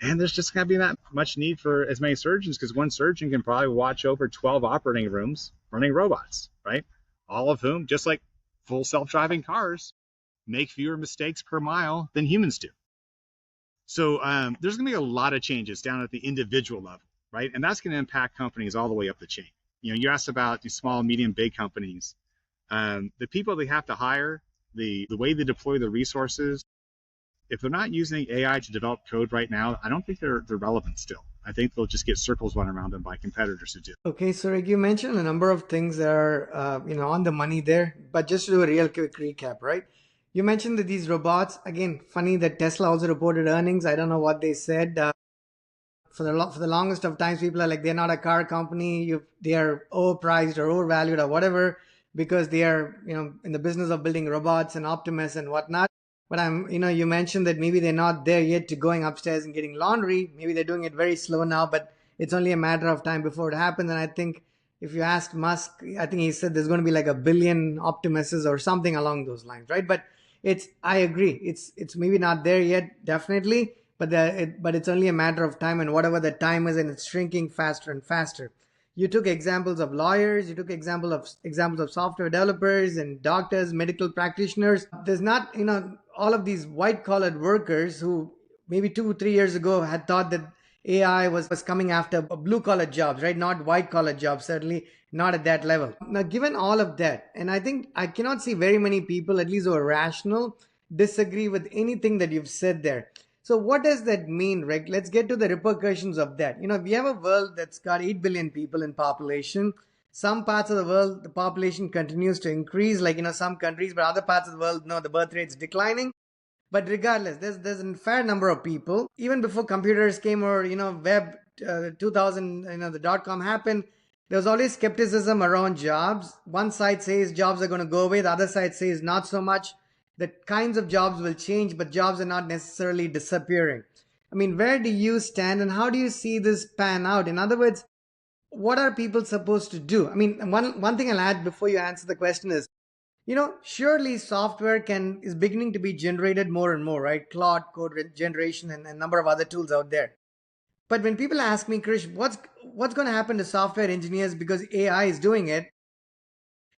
And there's just going to be not much need for as many surgeons, because one surgeon can probably watch over 12 operating rooms running robots, right? All of whom, just like full self-driving cars, make fewer mistakes per mile than humans do. So there's going to be a lot of changes down at the individual level, right? And that's going to impact companies all the way up the chain. You asked about the small, medium, big companies. The people they have to hire, the way they deploy the resources, if they're not using AI to develop code right now, I don't think they're relevant still. I think they'll just get circles run around them by competitors who do. Okay, so Rick, you mentioned a number of things that are on the money there, but just to do a real quick recap, right? You mentioned that these robots, again, funny that Tesla also reported earnings. I don't know what they said. For the longest of times, people are like, they're not a car company. They are overpriced or overvalued or whatever, because they are, in the business of building robots and Optimus and whatnot. But you mentioned that maybe they're not there yet to going upstairs and getting laundry. Maybe they're doing it very slow now, but it's only a matter of time before it happens. And I think if you asked Musk, I think he said there's going to be like 1 billion Optimuses or something along those lines, right? But I agree. It's maybe not there yet, definitely, but it's only a matter of time, and whatever the time is, and it's shrinking faster and faster. You took examples of lawyers, you took examples of software developers and doctors, medical practitioners. There's not, all of these white collared workers who maybe 2-3 years ago had thought that AI was coming after blue collar jobs, right? Not white collar jobs, certainly. not at that level. Now, given all of that, and I think I cannot see very many people, at least who are rational, disagree with anything that you've said there. So what does that mean, Rick? Let's get to the repercussions of that. We have a world that's got 8 billion people in population. Some parts of the world, the population continues to increase, like, some countries, but other parts of the world, no, the birth rate's declining. But regardless, there's a fair number of people. Even before computers came, or web 2000, the dot-com happened, there was always skepticism around jobs. One side says jobs are going to go away, the other side says not so much. The kinds of jobs will change, but jobs are not necessarily disappearing. I mean, where do you stand, and how do you see this pan out? In other words, what are people supposed to do? I mean, one thing I'll add before you answer the question is, surely software is beginning to be generated more and more, right? Claude code generation and a number of other tools out there. But when people ask me, Krish, what's going to happen to software engineers because AI is doing it?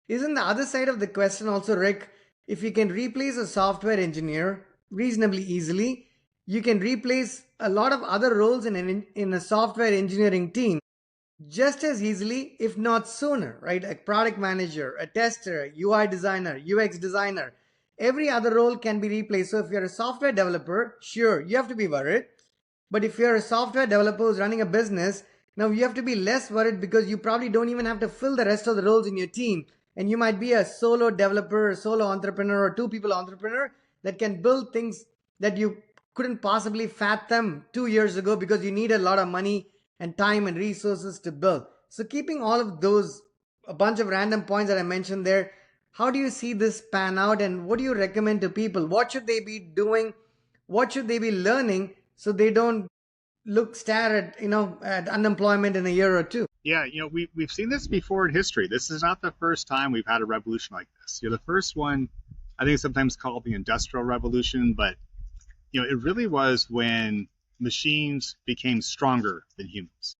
Isn't the other side of the question also, Rick, if you can replace a software engineer reasonably easily, you can replace a lot of other roles in a software engineering team just as easily, if not sooner, right? A product manager, a tester, UI designer, UX designer, every other role can be replaced. So if you're a software developer, sure, you have to be worried. But if you're a software developer who's running a business, now you have to be less worried because you probably don't even have to fill the rest of the roles in your team. And you might be a solo developer, a solo entrepreneur, or two people entrepreneur that can build things that you couldn't possibly fathom 2 years ago because you need a lot of money and time and resources to build. So keeping all of those, a bunch of random points that I mentioned there, how do you see this pan out, and what do you recommend to people? What should they be doing? What should they be learning so they don't stare at unemployment in a year or two? Yeah, we've seen this before in history. This is not the first time we've had a revolution like this. The first one, I think, is sometimes called the Industrial Revolution, but it really was when machines became stronger than humans,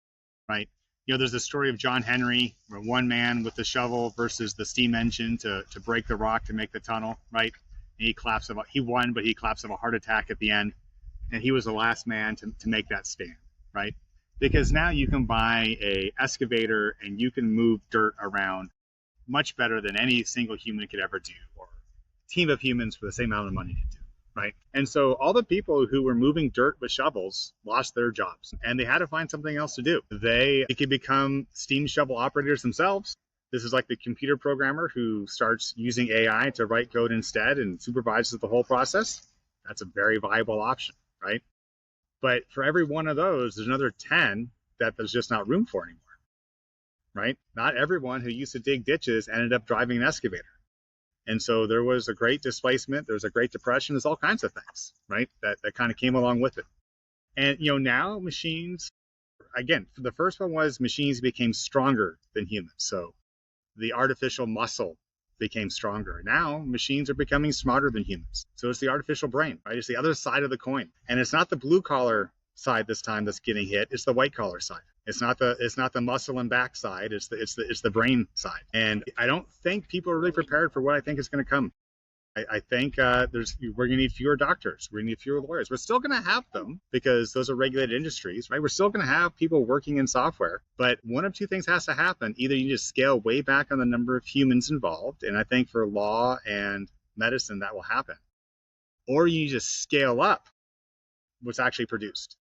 right? There's the story of John Henry, where one man with the shovel versus the steam engine to break the rock to make the tunnel, right? And he won, but he collapsed of a heart attack at the end. And he was the last man to make that stand, right? Because now you can buy a excavator and you can move dirt around much better than any single human could ever do, or a team of humans for the same amount of money could do. Right. And so all the people who were moving dirt with shovels lost their jobs, and they had to find something else to do. They could become steam shovel operators themselves. This is like the computer programmer who starts using AI to write code instead and supervises the whole process. That's a very viable option, right? But for every one of those, there's another 10 that there's just not room for anymore, right? Not everyone who used to dig ditches ended up driving an excavator. And so there was a great displacement, there's a great depression, there's all kinds of things, right, that kind of came along with it. And, now machines, again, the first one was machines became stronger than humans. So the artificial muscle became stronger. Now machines are becoming smarter than humans. So it's the artificial brain, right? It's the other side of the coin. And it's not the blue collar side this time that's getting hit, it's the white collar side. It's not the muscle and back side. It's the brain side. And I don't think people are really prepared for what I think is going to come. I think we're going to need fewer doctors. We're going to need fewer lawyers. We're still going to have them because those are regulated industries, right? We're still going to have people working in software. But one of two things has to happen. Either you just scale way back on the number of humans involved, and I think for law and medicine that will happen, or you just scale up what's actually produced.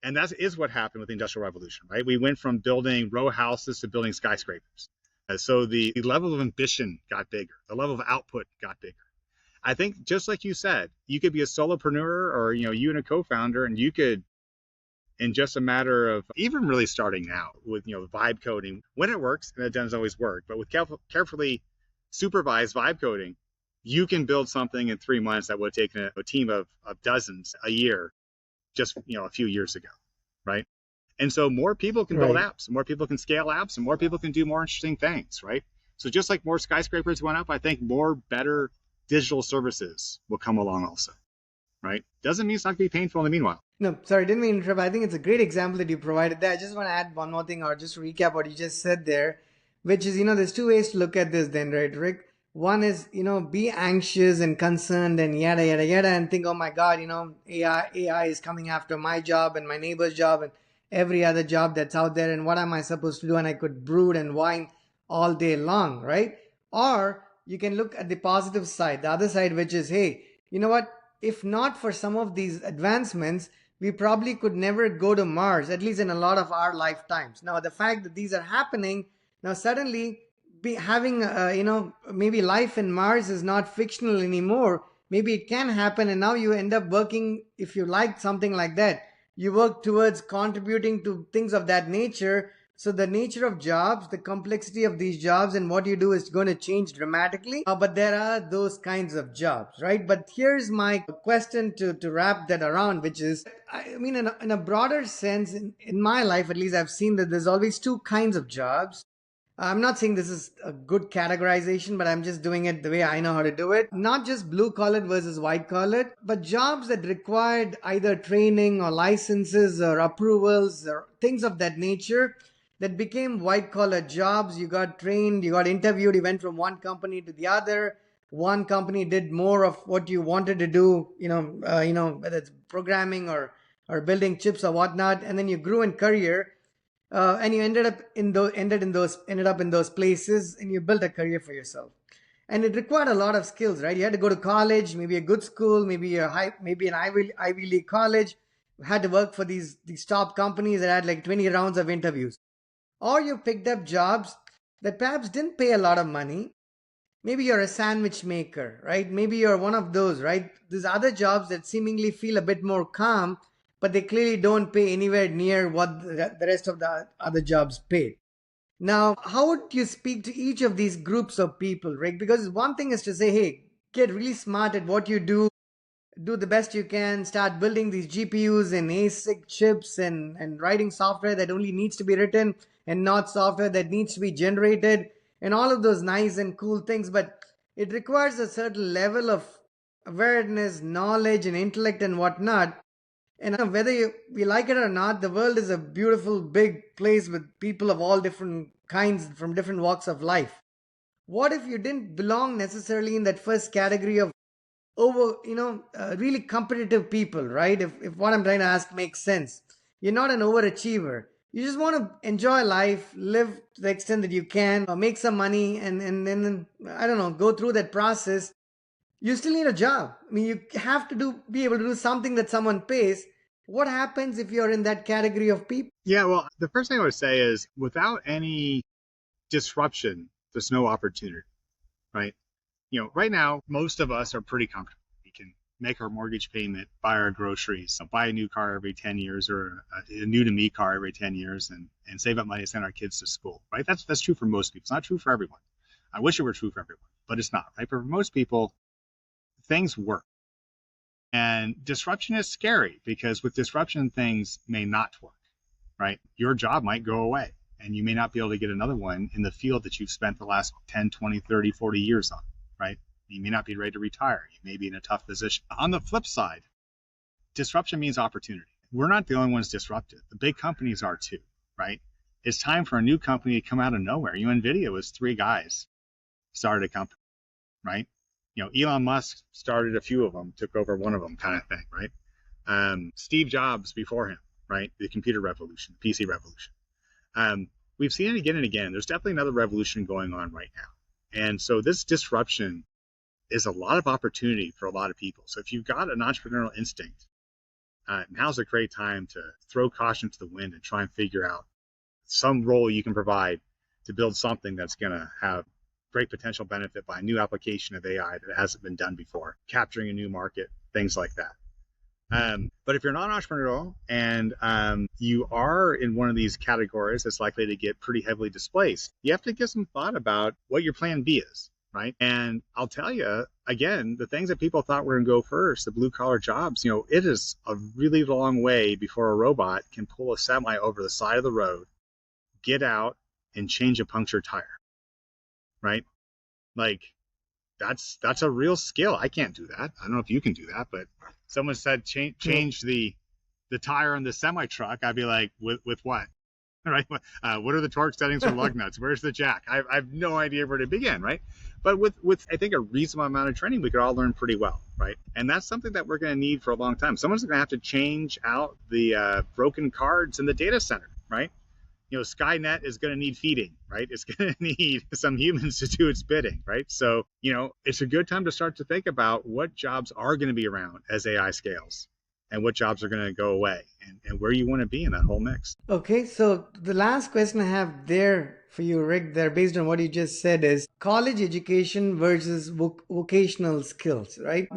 And that is what happened with the Industrial Revolution, right? We went from building row houses to building skyscrapers. So the level of ambition got bigger. The level of output got bigger. I think just like you said, you could be a solopreneur, or, you and a co-founder, and you could, in just a matter of even really starting now with, vibe coding, when it works, and it doesn't always work, but with carefully supervised vibe coding, you can build something in 3 months that would have taken a team of dozens a year just a few years ago, right? And so more people can build apps, more people can scale apps, and more people can do more interesting things, right? So just like more skyscrapers went up, I think more better digital services will come along also, right? Doesn't mean it's not going to be painful in the meanwhile. No, sorry, didn't mean to interrupt. I think it's a great example that you provided there. I just want to add one more thing, or just recap what you just said there, which is, there's two ways to look at this then, right, Rick? One is, be anxious and concerned and yada, yada, yada, and think, oh my God, AI is coming after my job and my neighbor's job and every other job that's out there. And what am I supposed to do? And I could brood and whine all day long, right? Or you can look at the positive side, the other side, which is, hey, you know what? If not for some of these advancements, we probably could never go to Mars, at least in a lot of our lifetimes. Now, the fact that these are happening, now suddenly be having, maybe life in Mars is not fictional anymore. Maybe it can happen, and now you end up working, if you like something like that, you work towards contributing to things of that nature. So the nature of jobs, the complexity of these jobs, and what you do is going to change dramatically. But there are those kinds of jobs, right? But here's my question to wrap that around, which is, I mean, in a broader sense, in my life at least, I've seen that there's always two kinds of jobs. I'm not saying this is a good categorization, but I'm just doing it the way I know how to do it. Not just blue collared versus white collared, but jobs that required either training or licenses or approvals or things of that nature that became white collar jobs. You got trained, you got interviewed, you went from one company to the other. One company did more of what you wanted to do, whether it's programming or building chips or whatnot, and then you grew in career, and you ended up in those places, and you built a career for yourself. And it required a lot of skills, right? You had to go to college, maybe a good school, maybe an Ivy League college. You had to work for these top companies that had like 20 rounds of interviews. Or you picked up jobs that perhaps didn't pay a lot of money. Maybe you're a sandwich maker, right? Maybe you're one of those, right? There's other jobs that seemingly feel a bit more calm, but they clearly don't pay anywhere near what the rest of the other jobs pay. Now, how would you speak to each of these groups of people, Rick? Because one thing is to say, hey, get really smart at what you do the best you can, start building these GPUs and ASIC chips, and writing software that only needs to be written and not software that needs to be generated, and all of those nice and cool things. But it requires a certain level of awareness, knowledge, and intellect and whatnot. And whether we like it or not, the world is a beautiful, big place with people of all different kinds from different walks of life. What if you didn't belong necessarily in that first category of really competitive people, right? If what I'm trying to ask makes sense, you're not an overachiever. You just want to enjoy life, live to the extent that you can, make some money, and then, I don't know, go through that process. You still need a job. I mean, you have to be able to do something that someone pays. What happens if you're in that category of people? Yeah, well, the first thing I would say is without any disruption, there's no opportunity, right? Right now, most of us are pretty comfortable. We can make our mortgage payment, buy our groceries, buy a new car every 10 years or a new to me car every 10 years and save up money to send our kids to school, right? That's true for most people. It's not true for everyone. I wish it were true for everyone, but it's not, right? But for most people, things work. And disruption is scary because with disruption, things may not work, right? Your job might go away and you may not be able to get another one in the field that you've spent the last 10, 20, 30, 40 years on, right? You may not be ready to retire. You may be in a tough position. On the flip side, disruption means opportunity. We're not the only ones disrupted. The big companies are too, right? It's time for a new company to come out of nowhere. NVIDIA was 3 guys started a company, right? Elon Musk started a few of them, took over one of them, kind of thing, right? Steve Jobs before him, right? The computer revolution, the PC revolution. We've seen it again and again. There's definitely another revolution going on right now. And so this disruption is a lot of opportunity for a lot of people. So if you've got an entrepreneurial instinct, now's a great time to throw caution to the wind and try and figure out some role you can provide to build something that's going to have great potential benefit by a new application of AI that hasn't been done before, capturing a new market, things like that. But if you're not entrepreneurial and you are in one of these categories that's likely to get pretty heavily displaced, you have to give some thought about what your plan B is, right? And I'll tell you, again, the things that people thought were going to go first, the blue collar jobs, it is a really long way before a robot can pull a semi over the side of the road, get out, and change a punctured tire, right? Like that's a real skill. I can't do that. I don't know if you can do that, but someone said change the tire on the semi truck. I'd be like, with what? Right? What are the torque settings for lug nuts? Where's the jack? I have no idea where to begin, right? But with I think a reasonable amount of training, we could all learn pretty well, right? And that's something that we're going to need for a long time. Someone's going to have to change out the broken cards in the data center, right? Skynet is going to need feeding, right? It's going to need some humans to do its bidding, right? So, it's a good time to start to think about what jobs are going to be around as AI scales and what jobs are going to go away, and where you want to be in that whole mix. Okay, so the last question I have there for you, Rick, there, based on what you just said, is college education versus vocational skills, right?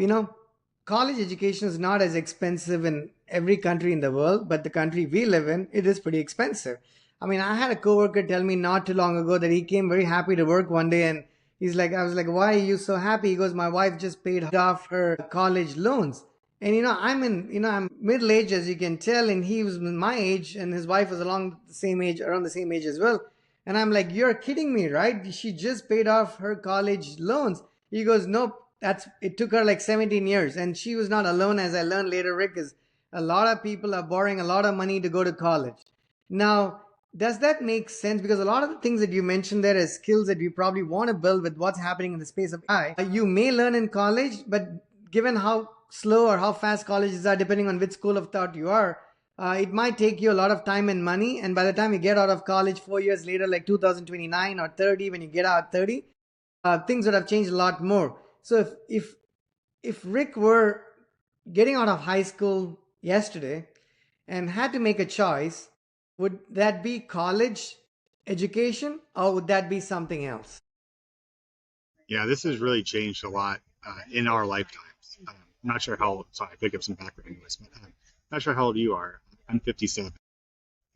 College education is not as expensive in every country in the world, but the country we live in, it is pretty expensive. I mean, I had a coworker tell me not too long ago that he came very happy to work one day, and I was like, why are you so happy? He goes, my wife just paid off her college loans. And I'm middle aged, as you can tell, and he was my age, and his wife was around the same age as well. And I'm like, you're kidding me, right? She just paid off her college loans. He goes, nope, it took her like 17 years. And she was not alone, as I learned later, Rick, is a lot of people are borrowing a lot of money to go to college. Now, does that make sense? Because a lot of the things that you mentioned there as skills that you probably want to build with what's happening in the space of AI, you may learn in college, but given how slow or how fast colleges are, depending on which school of thought you are, it might take you a lot of time and money. And by the time you get out of college 4 years later, like 2029 or 30, when you get out 30, things would have changed a lot more. So if Rick were getting out of high school yesterday and had to make a choice, would that be college education or would that be something else? Yeah, this has really changed a lot in our lifetimes. I'm not sure how old, sorry, I pick up some background noise, but I'm not sure how old you are. I'm 57.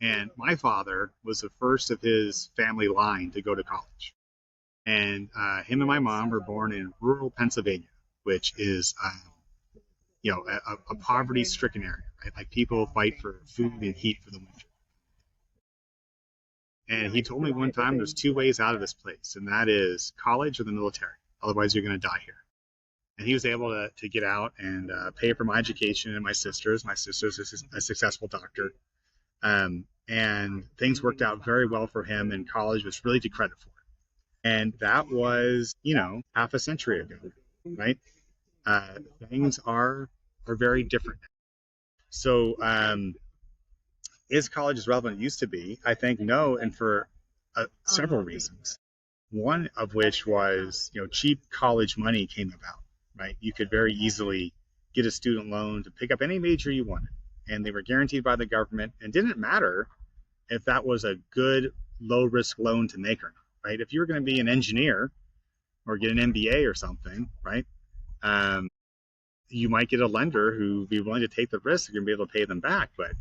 And my father was the first of his family line to go to college. And him and my mom were born in rural Pennsylvania, which is, a poverty-stricken area, right? Like people fight for food and heat for the winter. And he told me one time there's two ways out of this place, and that is college or the military. Otherwise, you're going to die here. And he was able to get out and pay for my education and my sister's. My sister's a successful doctor. And things worked out very well for him, and college was really to credit for it. And that was, half a century ago, right? Things are very different now. So, is college as relevant as it used to be? I think no, and for several reasons. One of which was, cheap college money came about, right? You could very easily get a student loan to pick up any major you wanted, and they were guaranteed by the government, and didn't matter if that was a good low risk loan to make or not, right? If you were going to be an engineer or get an MBA or something, right? You might get a lender who would be willing to take the risk and be able to pay them back, but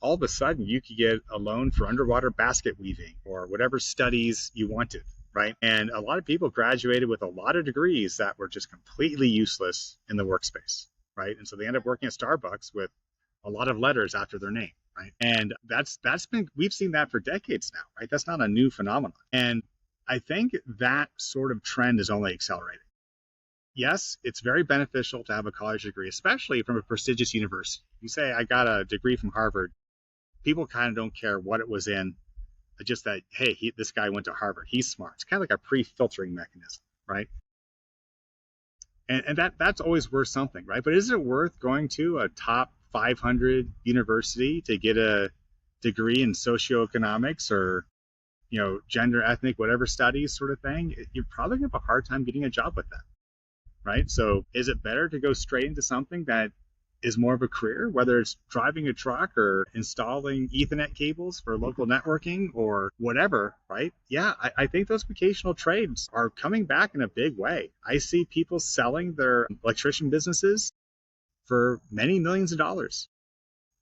all of a sudden you could get a loan for underwater basket weaving or whatever studies you wanted, right? And a lot of people graduated with a lot of degrees that were just completely useless in the workspace, right? And so they end up working at Starbucks with a lot of letters after their name, right? And we've seen that for decades now, right? That's not a new phenomenon. And I think that sort of trend is only accelerating. Yes, it's very beneficial to have a college degree, especially from a prestigious university. You say, I got a degree from Harvard. People kind of don't care what it was in, just that, hey, this guy went to Harvard. He's smart. It's kind of like a pre-filtering mechanism, right? And that's always worth something, right? But is it worth going to a top 500 university to get a degree in socioeconomics or, gender, ethnic, whatever studies sort of thing? You're probably going to have a hard time getting a job with that, right? So is it better to go straight into something that is more of a career, whether it's driving a truck or installing Ethernet cables for local networking or whatever, right? Yeah, I think those vocational trades are coming back in a big way. I see people selling their electrician businesses for many millions of dollars,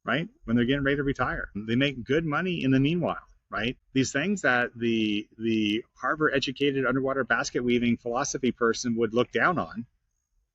right? When they're getting ready to retire. They make good money in the meanwhile, right? These things that the Harvard educated underwater basket weaving philosophy person would look down on,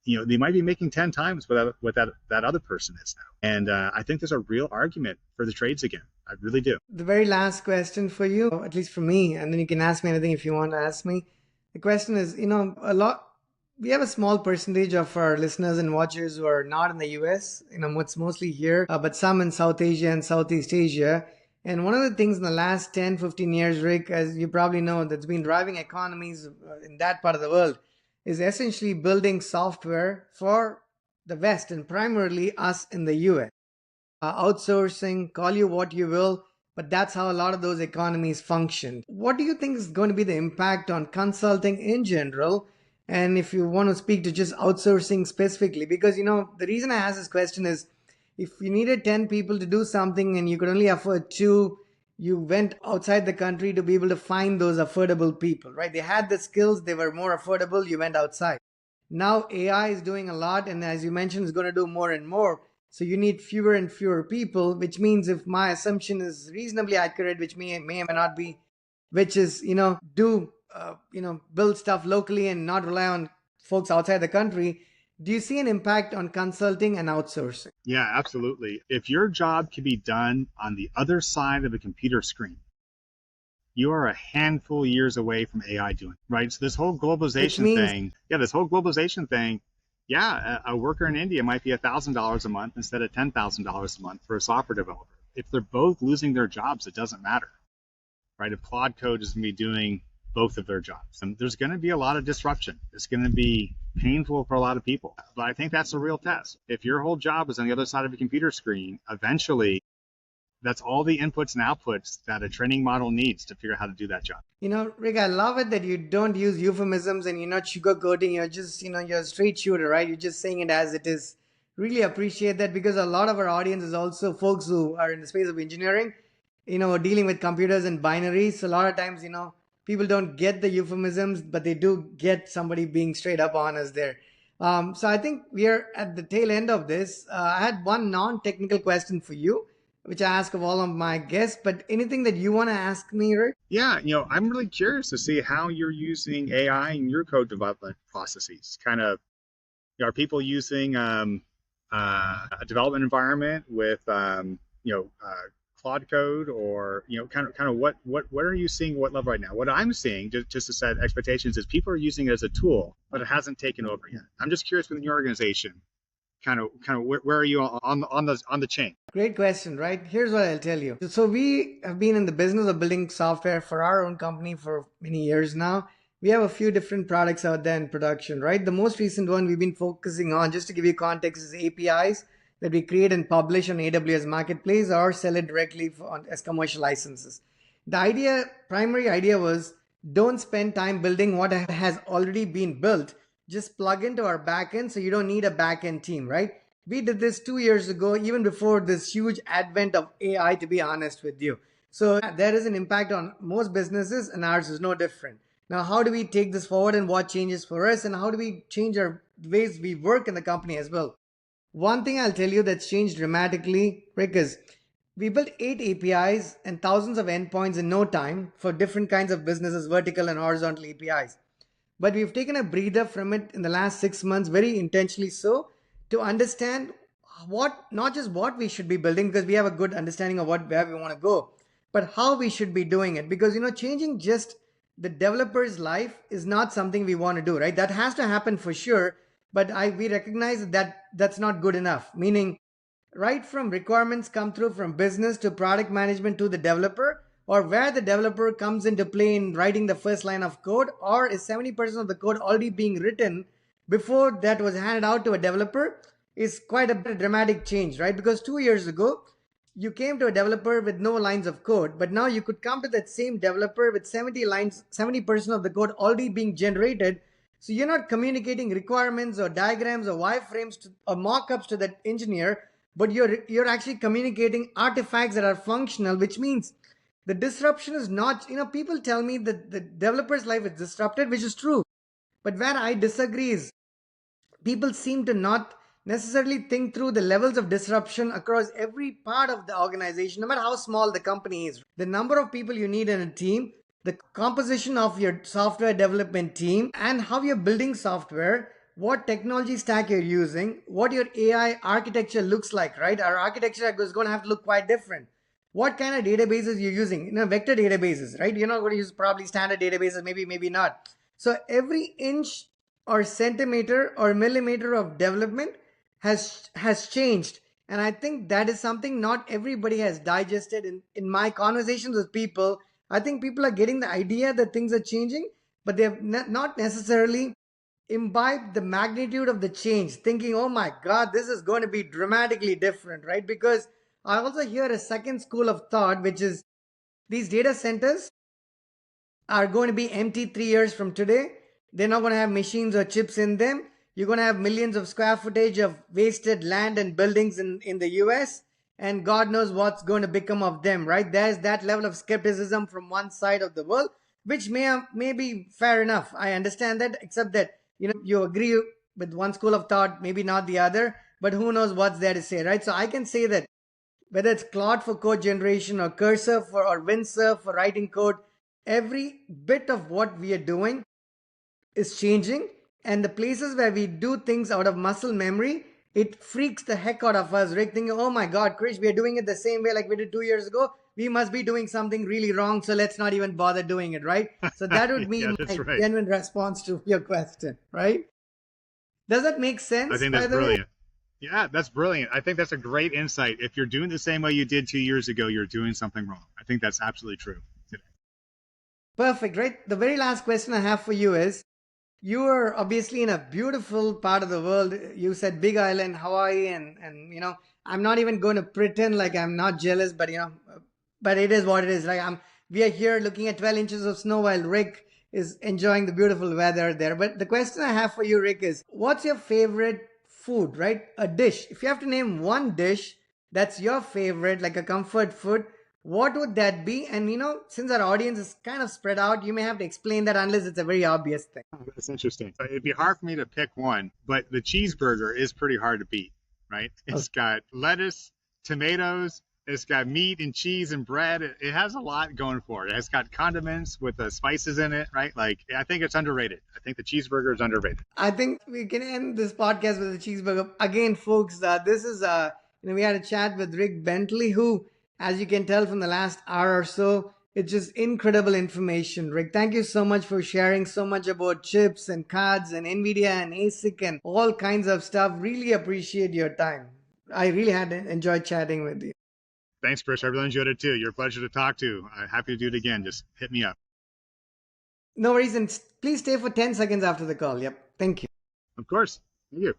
they might be making 10 times what that other person is now. And I think there's a real argument for the trades again. I really do. The very last question for you, at least for me, and then you can ask me anything if you want to ask me. The question is, we have a small percentage of our listeners and watchers who are not in the US, it's mostly here, but some in South Asia and Southeast Asia. And one of the things in the last 10, 15 years, Rick, as you probably know, that's been driving economies in that part of the world is essentially building software for the West and primarily us in the US. Outsourcing, call you what you will, but that's how a lot of those economies function. What do you think is going to be the impact on consulting in general? And if you want to speak to just outsourcing specifically, because the reason I ask this question is if you needed 10 people to do something and you could only afford two, you went outside the country to be able to find those affordable people, right? They had the skills, they were more affordable, you went outside. Now AI is doing a lot, and as you mentioned, is going to do more and more. So you need fewer and fewer people, which means if my assumption is reasonably accurate, which may or may not be, which is do build stuff locally and not rely on folks outside the country. Do you see an impact on consulting and outsourcing? Yeah, absolutely. If your job can be done on the other side of a computer screen, you are a handful of years away from AI doing it, right? So this whole Which globalization means thing, yeah, this whole globalization thing, yeah, a worker in India might be $1,000 a month instead of $10,000 a month for a software developer. If they're both losing their jobs, it doesn't matter, right? If Claude Code is going to be doing both of their jobs, and there's going to be a lot of disruption. It's going to be painful for a lot of people, but I think that's a real test. If your whole job is on the other side of a computer screen, eventually that's all the inputs and outputs that a training model needs to figure out how to do that job. Rick, I love it that you don't use euphemisms and you're not sugarcoating. You're just, you're a straight shooter, right? You're just saying it as it is. Really appreciate that, because a lot of our audience is also folks who are in the space of engineering, dealing with computers and binaries. So a lot of times, people don't get the euphemisms, but they do get somebody being straight up honest there. So I think we are at the tail end of this. I had one non-technical question for you, which I ask of all of my guests, but anything that you want to ask me, Rick? Yeah, I'm really curious to see how you're using AI in your code development processes. Kind of, are people using a development environment with Claude Code, or kind of what are you seeing? What level right now? What I'm seeing, just to set expectations, is people are using it as a tool, but it hasn't taken over yet. I'm just curious within your organization, kind of where are you on the chain? Great question, right? Here's what I'll tell you. So we have been in the business of building software for our own company for many years now. We have a few different products out there in production, right? The most recent one we've been focusing on, just to give you context, is APIs that we create and publish on AWS Marketplace or sell it directly as commercial licenses. The primary idea was, don't spend time building what has already been built. Just plug into our backend, so you don't need a backend team, right? We did this 2 years ago, even before this huge advent of AI, to be honest with you. So there is an impact on most businesses, and ours is no different. Now, how do we take this forward, and what changes for us, and how do we change our ways we work in the company as well? One thing I'll tell you that's changed dramatically, Rick, is we built 8 APIs and thousands of endpoints in no time for different kinds of businesses, vertical and horizontal APIs. But we've taken a breather from it in the last 6 months, very intentionally so, to understand not just what we should be building, because we have a good understanding of where we want to go, but how we should be doing it. Because changing just the developer's life is not something we want to do, right? That has to happen for sure, but we recognize that that's not good enough. Meaning, right from requirements come through from business to product management to the developer, or where the developer comes into play in writing the first line of code, or is 70% of the code already being written before that was handed out to a developer, is quite a dramatic change, right? Because 2 years ago, you came to a developer with no lines of code, but now you could come to that same developer with 70% of the code already being generated. So you're not communicating requirements or diagrams or wireframes or mock-ups to that engineer, but you're actually communicating artifacts that are functional, which means the disruption is not, people tell me that the developer's life is disrupted, which is true. But where I disagree is people seem to not necessarily think through the levels of disruption across every part of the organization, no matter how small the company is. The number of people you need in a team, the composition of your software development team, and how you're building software, what technology stack you're using, what your AI architecture looks like, right? Our architecture is going to have to look quite different. What kind of databases you're using, vector databases, right? You're not going to use probably standard databases, maybe not. So every inch or centimeter or millimeter of development has changed, and I think that is something not everybody has digested. In my conversations with people, I think people are getting the idea that things are changing, but they have not necessarily imbibed the magnitude of the change, thinking, oh my god, this is going to be dramatically different, right? Because I also hear a second school of thought, which is these data centers are going to be empty 3 years from today. They're not going to have machines or chips in them. You're going to have millions of square footage of wasted land and buildings in the US, and God knows what's going to become of them, right? There's that level of skepticism from one side of the world, which may be fair enough. I understand that, except that, you agree with one school of thought, maybe not the other, but who knows what's there to say, right? So I can say that whether it's Claude for code generation or Cursor or Windsurf for writing code, every bit of what we are doing is changing. And the places where we do things out of muscle memory, it freaks the heck out of us. Rick thinking, oh my God, Krish, we are doing it the same way like we did 2 years ago. We must be doing something really wrong, so let's not even bother doing it, right? So that would be Yeah, that's my right. genuine response to your question, right? Does that make I sense, think by that's the way? brilliant. Yeah, that's brilliant. I think that's a great insight. If you're doing the same way you did 2 years ago, you're doing something wrong. I think that's absolutely true. Perfect, right? The very last question I have for you is, you are obviously in a beautiful part of the world. You said Big Island, Hawaii, and I'm not even going to pretend like I'm not jealous, but but it is what it is. Like we are here looking at 12 inches of snow while Rick is enjoying the beautiful weather there. But the question I have for you, Rick, is what's your favorite food, right? A dish. If you have to name one dish that's your favorite, like a comfort food, what would that be? And since our audience is kind of spread out, you may have to explain that unless it's a very obvious thing. Oh, that's interesting. It'd be hard for me to pick one, but the cheeseburger is pretty hard to beat, right? Okay. It's got lettuce, tomatoes, it's got meat and cheese and bread. It has a lot going for it. It's got condiments with the spices in it, right? Like, I think it's underrated. I think the cheeseburger is underrated. I think we can end this podcast with a cheeseburger. Again, folks, this is, we had a chat with Rick Bentley, who, as you can tell from the last hour or so, it's just incredible information. Rick, thank you so much for sharing so much about chips and cards and NVIDIA and ASIC and all kinds of stuff. Really appreciate your time. I really had enjoyed chatting with you. Thanks, Chris. I really enjoyed it too. You're a pleasure to talk to. Happy to do it again. Just hit me up. No worries, and please stay for 10 seconds after the call. Yep. Thank you. Of course. Thank you.